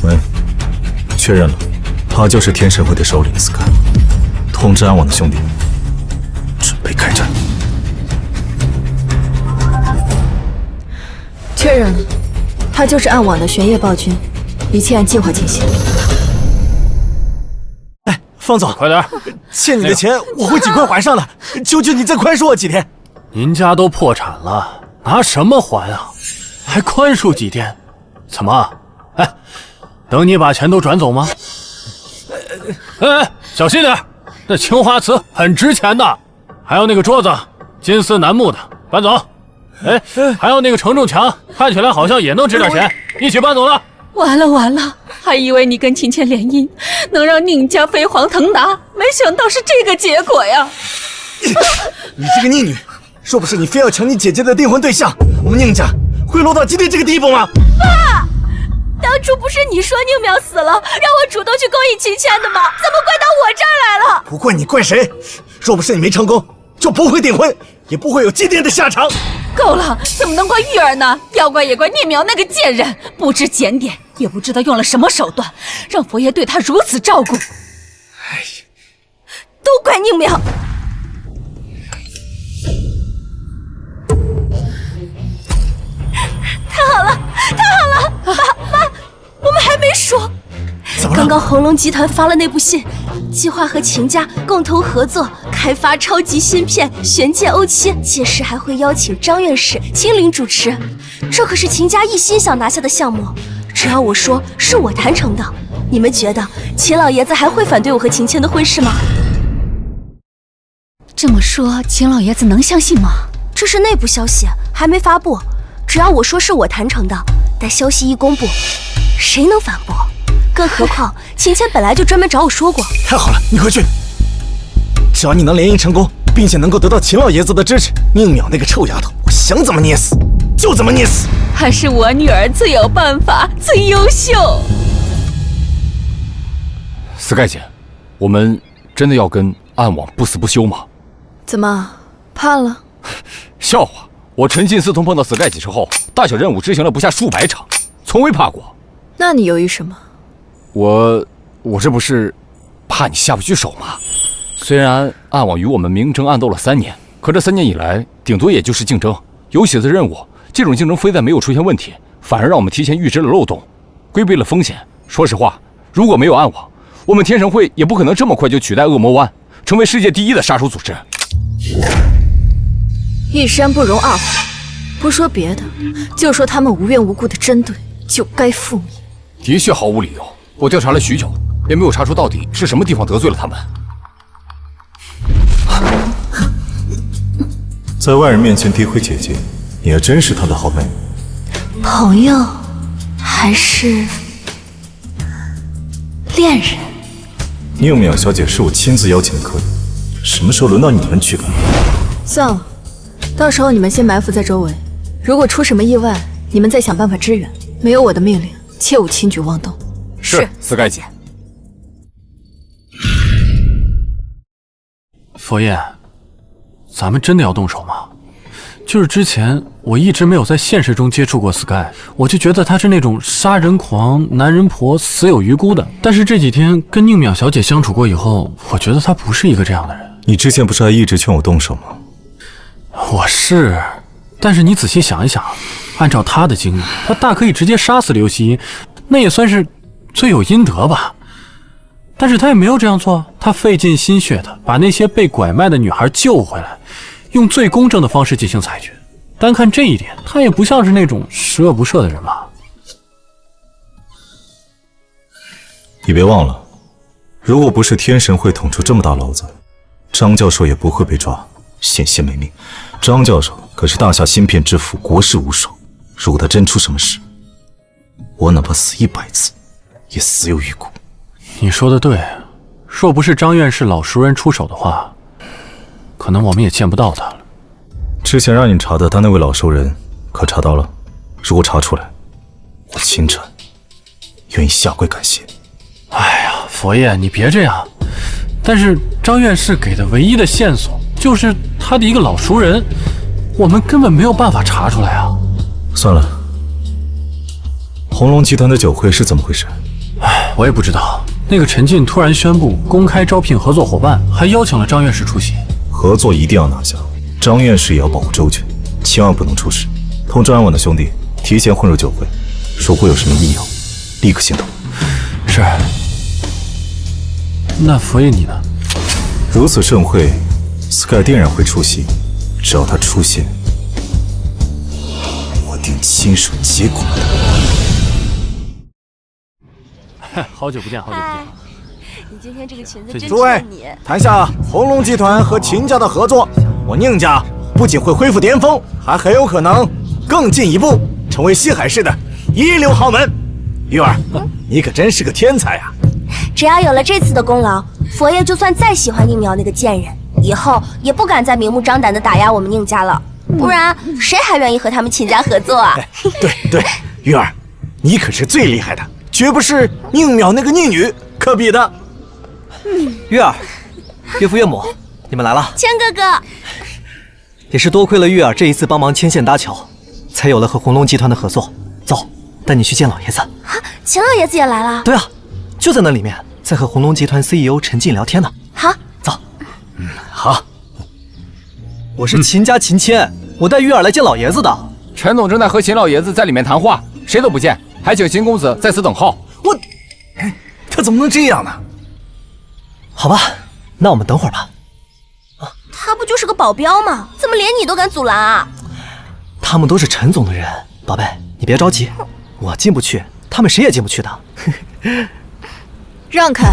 喂，确认了，他就是天神会的首领斯卡。通知安网的兄弟，准备开战。确认了，他就是暗网的玄夜暴君，一切按计划进行。哎，方总，快点，欠你的钱我会尽快还上的，求求你再宽恕我几天。您家都破产了，拿什么还啊？还宽恕几天？怎么？哎，等你把钱都转走吗？哎，小心点，那青花瓷很值钱的，还有那个桌子，金丝楠木的，搬走。哎，还有那个承重墙，看起来好像也能值点钱，一起搬走了。完了完了，还以为你跟秦倩联姻能让宁家飞黄腾达，没想到是这个结果呀！你这个逆女，若不是你非要抢你姐姐的订婚对象，我们宁家会落到今天这个地步吗？爸，当初不是你说宁淼死了，让我主动去勾引秦倩的吗？怎么怪到我这儿来了？不怪你怪谁？若不是你没成功，就不会订婚，也不会有今天的下场。够了，怎么能怪玉儿呢？要怪也怪聂苗那个贱人，不知检点，也不知道用了什么手段，让佛爷对他如此照顾。哎，都怪宁苗。太好了，太好了！妈，我们还没说。怎么了？刚刚红龙集团发了那部信，计划和秦家共同合作开发超级芯片玄剑欧7，届时还会邀请张院士亲临主持。这可是秦家一心想拿下的项目，只要我说是我谈成的，你们觉得秦老爷子还会反对我和秦倩的婚事吗？这么说，秦老爷子能相信吗？这是内部消息，还没发布。只要我说是我谈成的，待消息一公布，谁能反驳？更何况秦倩本来就专门找我说过。太好了，你快去。只要你能联姻成功，并且能够得到秦老爷子的支持，宁淼那个臭丫头，我想怎么捏死就怎么捏死。还是我女儿最有办法，最优秀。Sky 姐，我们真的要跟暗网不死不休吗？怎么怕了？笑话！我纯净四通碰到 Sky 姐之后，大小任务执行了不下数百场，从未怕过。那你犹豫什么？我这不是怕你下不去手吗？虽然暗网与我们明争暗斗了3年，可这3年以来，顶多也就是竞争，有血色任务。这种竞争非但没有出现问题，反而让我们提前预知了漏洞，规避了风险。说实话，如果没有暗网，我们天神会也不可能这么快就取代恶魔湾，成为世界第1的杀手组织。一山不容二虎，不说别的，就说他们无缘无故的针对，就该覆灭。的确毫无理由，我调查了许久，也没有查出到底是什么地方得罪了他们。在外人面前诋毁姐姐，你还真是她的好妹妹。朋友，还是恋人？宁淼小姐是我亲自邀请的客人，什么时候轮到你们去干？算了，到时候你们先埋伏在周围，如果出什么意外，你们再想办法支援。没有我的命令，切勿轻举妄动。是Sky姐。佛爷，咱们真的要动手吗？就是之前我一直没有在现实中接触过 Sky， 我就觉得她是那种杀人狂、男人婆、死有余辜的。但是这几天跟宁淼小姐相处过以后，我觉得她不是一个这样的人。你之前不是还一直劝我动手吗？我是，但是你仔细想一想，按照她的经历，她大可以直接杀死刘希音，那也算是罪有应得吧。但是她也没有这样做，她费尽心血的把那些被拐卖的女孩救回来，用最公正的方式进行裁决。单看这一点，她也不像是那种十恶不赦的人吧？你别忘了，如果不是天神会捅出这么大娄子，张教授也不会被抓，险些没命。张教授可是大夏芯片之父，国士无双。如果他真出什么事，我哪怕死100次，也死有余辜。你说的对，若不是张院士老熟人出手的话，可能我们也见不到他了。之前让你查的他那位老熟人，可查到了？如果查出来，我秦婵愿意下跪感谢。哎呀，佛爷，你别这样。但是张院士给的唯一的线索就是他的一个老熟人，我们根本没有办法查出来啊。算了，红龙集团的酒会是怎么回事？哎，我也不知道。那个陈进突然宣布公开招聘合作伙伴，还邀请了张院士出席。合作一定要拿下，张院士也要保护周全，千万不能出事。通知安稳的兄弟提前混入酒会，如果有什么异样，立刻行动。是。那佛爷你呢？如此盛会 ，Sky 定然会出席。只要他出现，我定亲手接过他。好久不见，好久不见。你今天这个裙子真诸位，谈下红龙集团和秦家的合作，我宁家不仅会恢复巅峰，还很有可能更进一步，成为西海市的一流豪门。玉儿，你可真是个天才啊！只要有了这次的功劳，佛爷就算再喜欢宁苗那个贱人，以后也不敢再明目张胆地打压我们宁家了。不然谁还愿意和他们秦家合作啊？对，玉儿，你可是最厉害的，绝不是宁淼那个宁女可比的。玉儿，岳父岳母，你们来了。千哥哥，也是多亏了玉儿这一次帮忙牵线搭桥，才有了和红龙集团的合作。走，带你去见老爷子。啊，秦老爷子也来了。对啊，就在那里面，在和红龙集团 CEO 陈进聊天呢。好，走。好。我是秦家秦谦，我带玉儿来见老爷子的。陈总正在和秦老爷子在里面谈话，谁都不见，还请秦公子在此等候。他怎么能这样呢？好吧，那我们等会儿吧。他不就是个保镖吗？怎么连你都敢阻拦啊？他们都是陈总的人，宝贝，你别着急，我进不去，他们谁也进不去的。让开！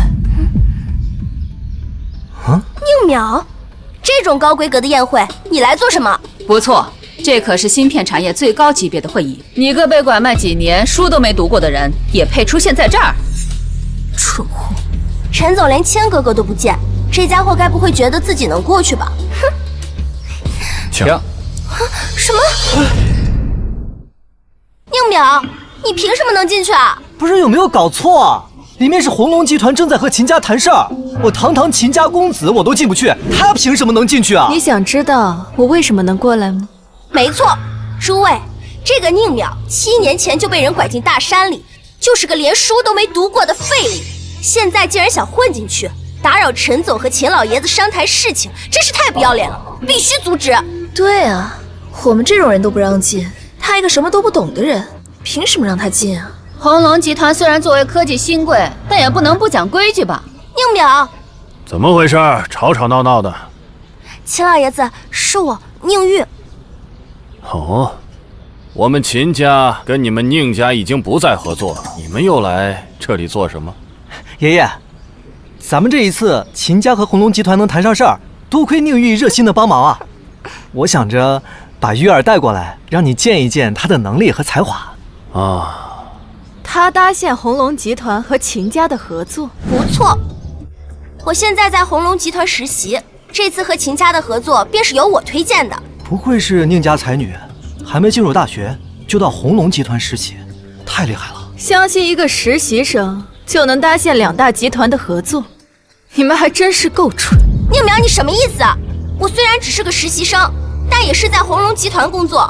啊，宁淼，这种高规格的宴会，你来做什么？不错，这可是芯片产业最高级别的会议。你个被拐卖几年、书都没读过的人，也配出现在这儿？蠢货！陈总连谦哥哥都不见，这家伙该不会觉得自己能过去吧？哼！请。什么？宁淼，你凭什么能进去啊？不是有没有搞错啊？里面是红龙集团正在和秦家谈事儿，我堂堂秦家公子我都进不去，他凭什么能进去啊？你想知道我为什么能过来吗？没错，诸位，这个宁淼7年前就被人拐进大山里，就是个连书都没读过的废物，现在竟然想混进去，打扰陈总和秦老爷子商谈事情，真是太不要脸了，必须阻止。对啊，我们这种人都不让进，他一个什么都不懂的人，凭什么让他进啊？红龙集团虽然作为科技新贵，但也不能不讲规矩吧？宁淼，怎么回事？吵吵闹闹的。秦老爷子，是我宁玉。哦，我们秦家跟你们宁家已经不再合作了，你们又来这里做什么？爷爷，咱们这一次秦家和红龙集团能谈上事儿，多亏宁玉热心的帮忙啊！我想着把玉儿带过来，让你见一见他的能力和才华。啊。他搭线红龙集团和秦家的合作，不错。我现在在红龙集团实习，这次和秦家的合作便是由我推荐的。不愧是宁家才女，还没进入大学就到红龙集团实习，太厉害了。相信一个实习生就能搭线2大集团的合作，你们还真是够蠢。宁淼，你什么意思啊？我虽然只是个实习生，但也是在红龙集团工作，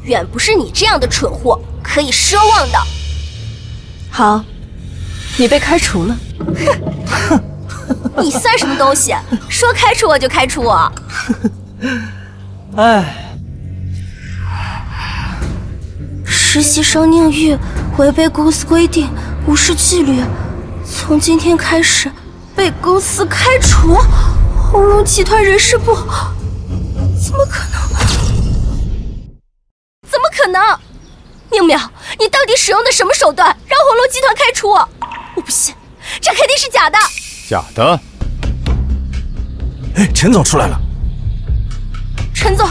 远不是你这样的蠢货可以奢望的。好，你被开除了。你算什么东西？说开除我就开除我？哎，实习生宁玉违背公司规定，无视纪律，从今天开始被公司开除。红龙集团人事部，怎么可能？怎么可能？宁淼，你到底使用的什么手段让红龙集团开除我？我不信，这肯定是假的。假的？哎，陈总出来了。陈总，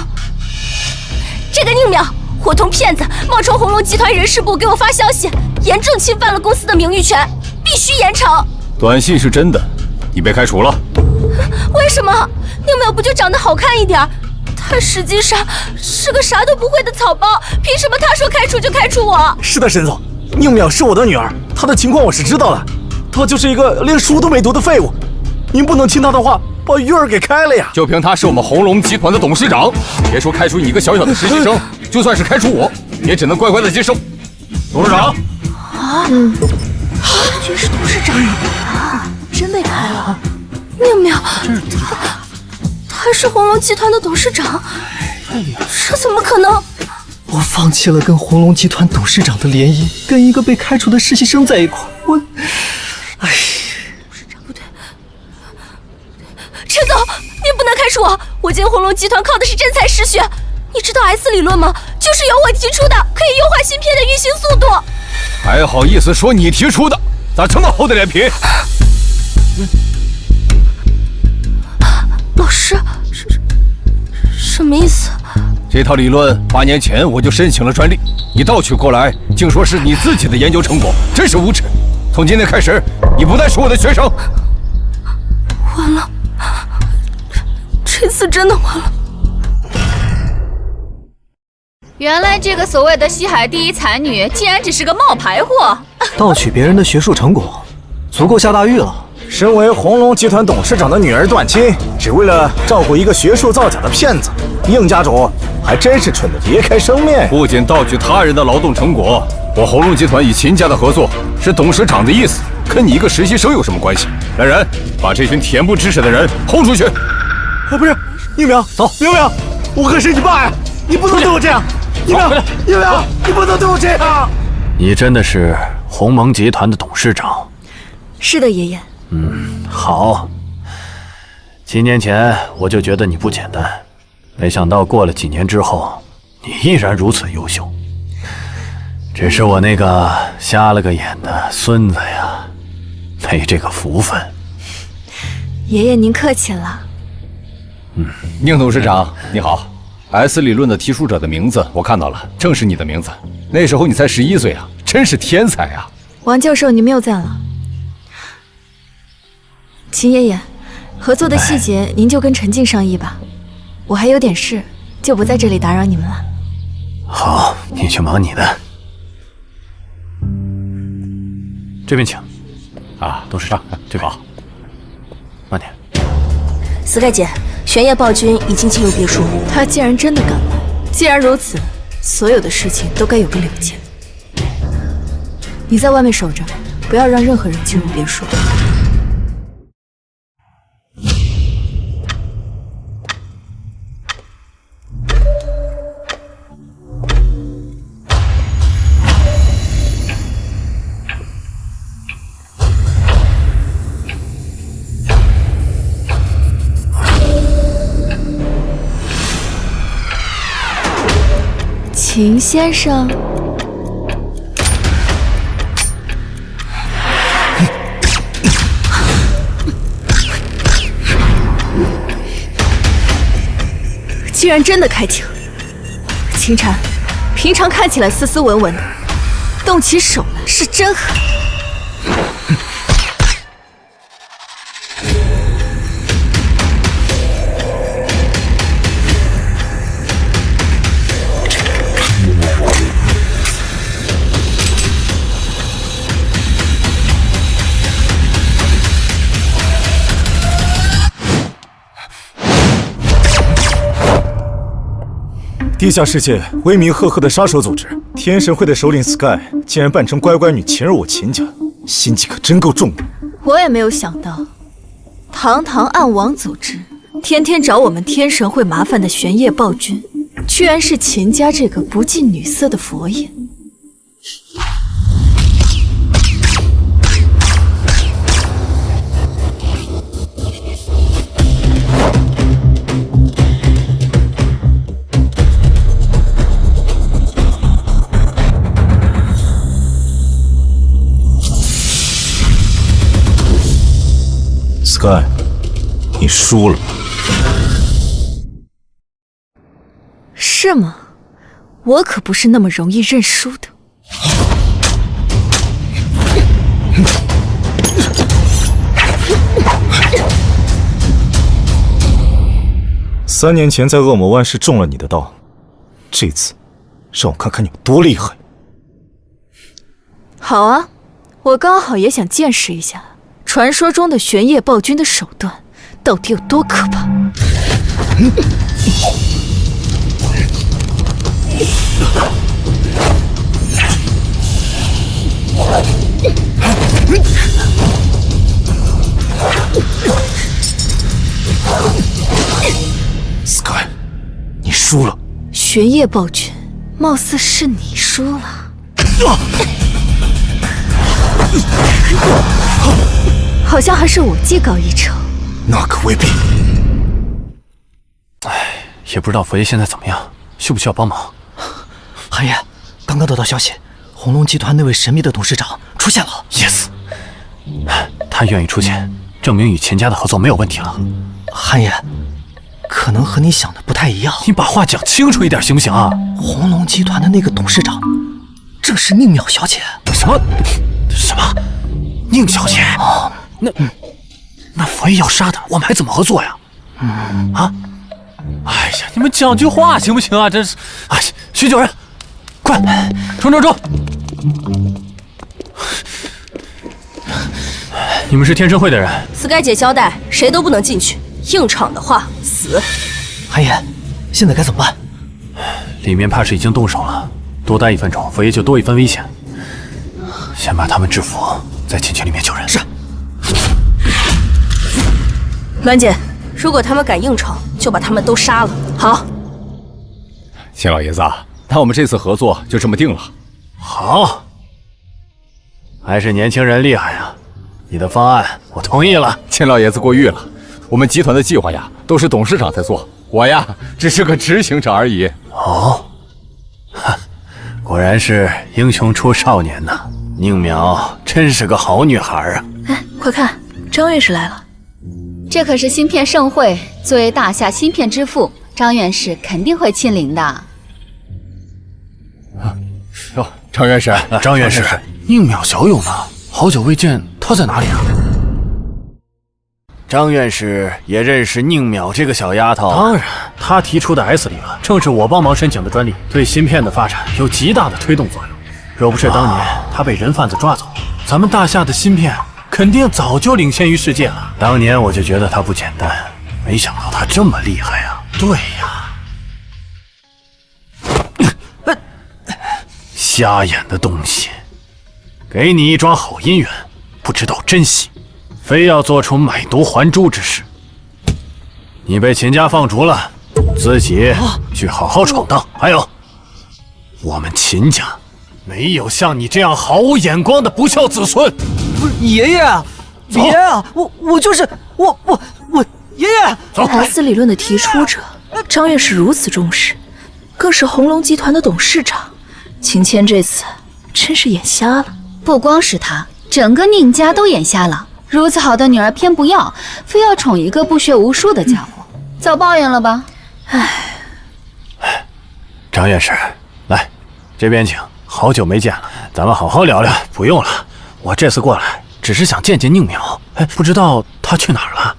这个宁淼伙同骗子，冒充红龙集团人事部给我发消息，严重侵犯了公司的名誉权，必须严惩。短信是真的，你被开除了。为什么？宁淼不就长得好看一点？他实际上是个啥都不会的草包，凭什么他说开除就开除我？是的，沈总，宁淼是我的女儿，她的情况我是知道的，她就是一个连书都没读的废物，您不能听她的话，把玉儿给开了呀！就凭他是我们红龙集团的董事长，别说开除你一个小小的实习生，就算是开除我，也只能乖乖的接受。董事长，这是董事长啊，真被开了。宁淼，他是红龙集团的董事长，这怎么可能？我放弃了跟红龙集团董事长的联谊，跟一个被开除的实习生在一块，我，哎，董事长不对，陈总，您不能开除我！我进红龙集团靠的是真才实学。你知道 S 理论吗？就是由我提出的，可以优化芯片的运行速度。还好意思说你提出的？咋这么厚的脸皮？老师，什么意思？这套理论8年前我就申请了专利，你盗取过来，竟说是你自己的研究成果，真是无耻！从今天开始，你不再是我的学生。完了，这次真的完了。原来这个所谓的西海第一才女，竟然只是个冒牌货。盗取别人的学术成果，足够下大狱了。身为红龙集团董事长的女儿断亲，只为了照顾一个学术造假的骗子，宁家主还真是蠢得别开生面。不仅盗取他人的劳动成果，我红龙集团与秦家的合作是董事长的意思，跟你一个实习生有什么关系？来人，把这群恬不知耻的人轰出去！不是，宁淼，走，宁淼，我可是你爸呀，你不能对我这样。宁淼，宁淼，你不能对我这样。你真的是鸿蒙集团的董事长？是的，爷爷。好。7年前我就觉得你不简单，没想到过了几年之后，你依然如此优秀。只是我那个瞎了个眼的孙子呀，没这个福分。爷爷您客气了。宁董事长你好，S 理论的提出者的名字我看到了，正是你的名字。那时候你才11岁啊，真是天才啊！王教授您谬赞了。秦爷爷，合作的细节您就跟陈静商议吧，我还有点事，就不在这里打扰你们了。好，你去忙你的。这边请。啊，董事长，这边。好，慢点。Sky 姐，玄烨暴君已经进入别墅。他既然真的敢来，既然如此，所有的事情都该有个了结。你在外面守着，不要让任何人进入别墅。秦先生，居然真的开庭！秦婵，平常看起来斯斯文文的，动起手来是真狠。地下世界威名赫赫的杀手组织天神会的首领 Sky 竟然扮成乖乖女侵入我秦家，心机可真够重的。我也没有想到，堂堂暗网组织，天天找我们天神会麻烦的玄烨暴君，居然是秦家这个不近女色的佛爷。Sky， 你输了。是吗？我可不是那么容易认输的。3年前在恶魔湾是中了你的刀，这次让我看看你有多厉害。好啊，我刚好也想见识一下传说中的玄烨暴君的手段到底有多可怕。Sky， 你输了。玄烨暴君，貌似是你输了。好像还是我技高一筹。那可未必。哎，也不知道佛爷现在怎么样，需不需要帮忙？寒爷，刚刚得到消息，红龙集团那位神秘的董事长出现了。Yes， 他愿意出现，证明与秦家的合作没有问题了。寒爷，可能和你想的不太一样。你把话讲清楚一点行不行啊？红龙集团的那个董事长，正是宁淼小姐。什么？宁小姐？哦，那佛爷要杀他，我们还怎么合作呀？啊！哎呀，你们讲句话行不行啊？真是！哎，许九人，快冲！你们是天神会的人。Sky 姐交代，谁都不能进去，硬闯的话死。寒爷，现在该怎么办？里面怕是已经动手了，多待1分钟，佛爷就多1分危险。先把他们制服，再进去里面救人。是。栾姐，如果他们敢硬闯，就把他们都杀了。好。秦老爷子，那我们这次合作就这么定了。好，还是年轻人厉害啊！你的方案我同意了。秦老爷子过誉了，我们集团的计划呀，都是董事长在做，我呀只是个执行者而已。哦，哈，果然是英雄出少年呐！宁淼真是个好女孩啊！哎，快看，张院士来了。这可是芯片盛会，作为大夏芯片之父，张院士肯定会亲临的。哟，张院士，张院士，宁淼小友呢？好久未见，他在哪里啊？张院士也认识宁淼这个小丫头？当然，她提出的 S 理论正是我帮忙申请的专利，对芯片的发展有极大的推动作用。若不是当年她被人贩子抓走，咱们大夏的芯片肯定早就领先于世界了。当年我就觉得她不简单，没想到她这么厉害啊！对呀，瞎眼的东西，给你一桩好姻缘，不知道珍惜。非要做出买椟还珠之事，你被秦家放逐了，自己去好好闯荡。还有，我们秦家没有像你这样毫无眼光的不孝子孙。不是爷爷，别啊！我就是我爷爷。走。S 理论的提出者张院士如此重视，更是红龙集团的董事长，秦谦这次真是眼瞎了。不光是他，整个宁家都眼瞎了。如此好的女儿偏不要，非要宠一个不学无术的家伙，遭报应了吧？张院士，来这边请。好久没见了，咱们好好聊聊。不用了，我这次过来只是想见见宁淼。不知道她去哪儿了？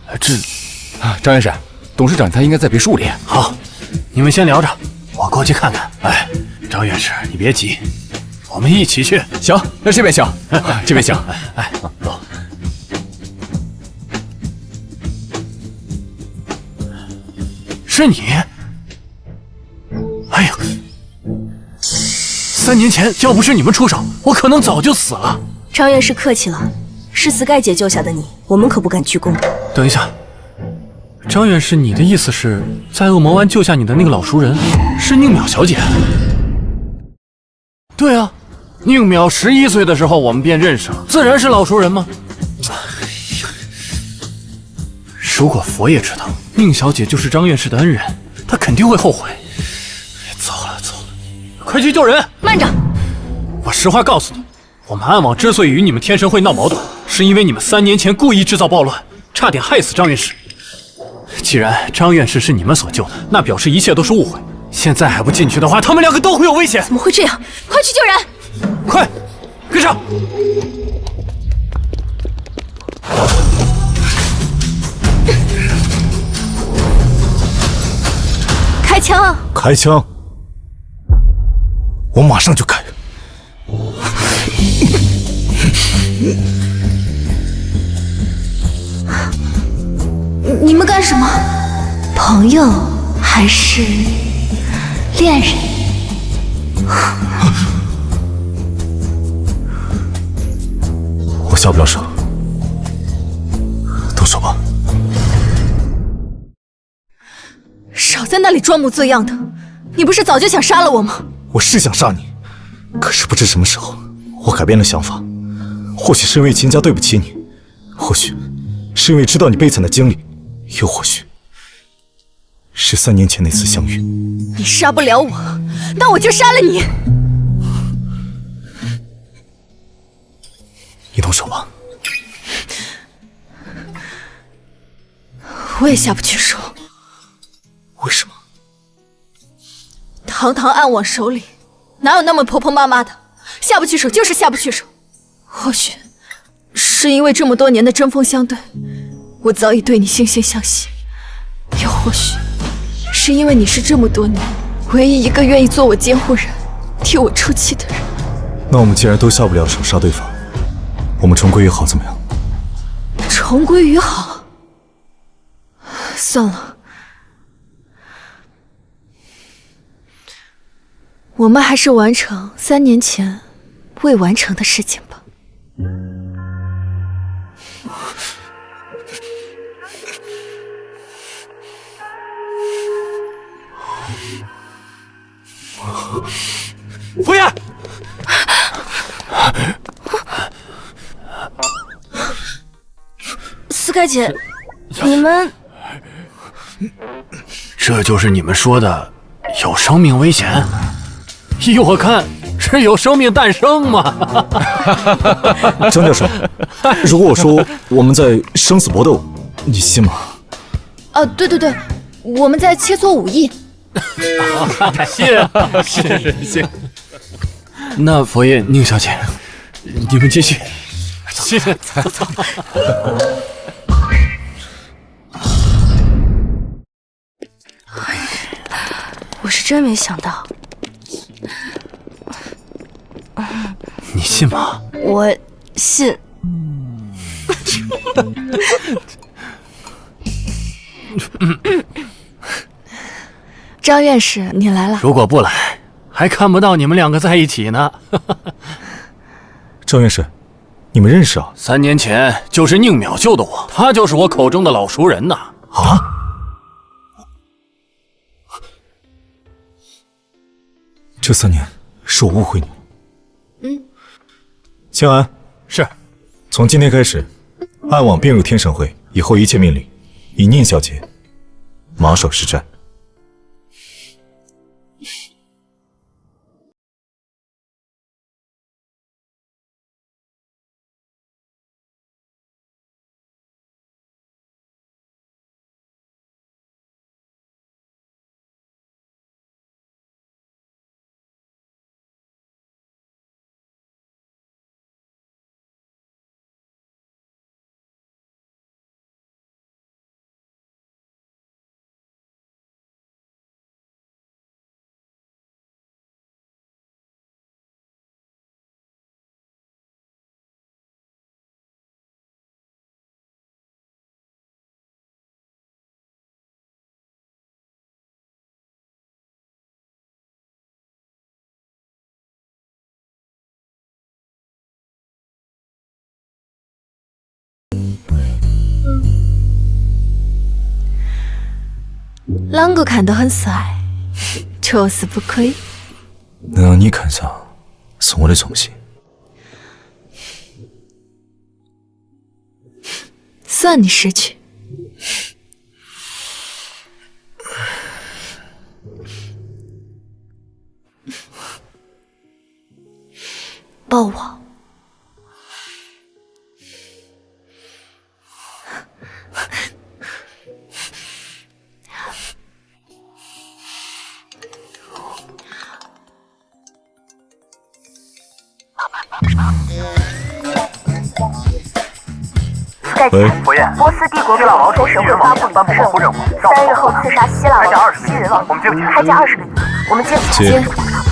张院士，董事长他应该在别墅里。好，你们先聊着，我过去看看。张院士，你别急，我们一起去。行，那这边行，这边行。走。是你？哎呦！3年前要不是你们出手，我可能早就死了。张院士客气了，是 Sky 姐救下的你，我们可不敢鞠躬。等一下，张院士，你的意思是在恶魔湾救下你的那个老熟人是宁淼小姐？对啊，宁淼11岁的时候我们便认识了，自然是老熟人嘛。如果佛爷知道宁小姐就是张院士的恩人，他肯定会后悔。糟了，快去救人！慢着，我实话告诉你，我们暗网之所以与你们天神会闹矛盾，是因为你们3年前故意制造暴乱，差点害死张院士。既然张院士是你们所救的，那表示一切都是误会。现在还不进去的话，他们2个都会有危险。怎么会这样？快去救人！快，跟上！开枪！开枪！我马上就开。你们干什么？朋友还是恋人？我下不了手，动手吧。少在那里装模作样的，你不是早就想杀了我吗？我是想杀你，可是不知什么时候，我改变了想法。或许是因为秦家对不起你，或许是因为知道你悲惨的经历，又或许是3年前那次相遇。你杀不了我，那我就杀了你。你动手吧。我也下不去手。为什么？堂堂暗网首领，哪有那么婆婆妈妈的？下不去手就是下不去手。或许是因为这么多年的针锋相对，我早已对你惺惺相惜；又或许是因为你是这么多年唯一一个愿意做我监护人、替我出气的人。那我们既然都下不了手杀对方，我们重归于好怎么样？重归于好？算了，我们还是完成3年前未完成的事情吧。夫人，斯凯姐，你们这就是你们说的有生命危险？依我看，是有生命诞生嘛。张教授，如果我说我们在生死搏斗，你信吗？对，我们在切磋武艺。信。那佛爷、宁小姐，你们继续。谢谢。走。是真没想到。你信吗？我信。张院士，你来了。如果不来，还看不到你们两个在一起呢。赵院士，你们认识啊？3年前就是宁淼救的我，他就是我口中的老熟人呐。啊？这3年是我误会你了。清安，是。从今天开始，暗网并入天神会，以后一切命令以宁小姐马首是瞻。啷个看都很帅，确实不亏。能让你看上，是我的荣幸。算你识趣。抱我。喂，波斯帝国老王头神会发布任务，3日后刺杀希腊王西人王，还加20个女，我们接不起。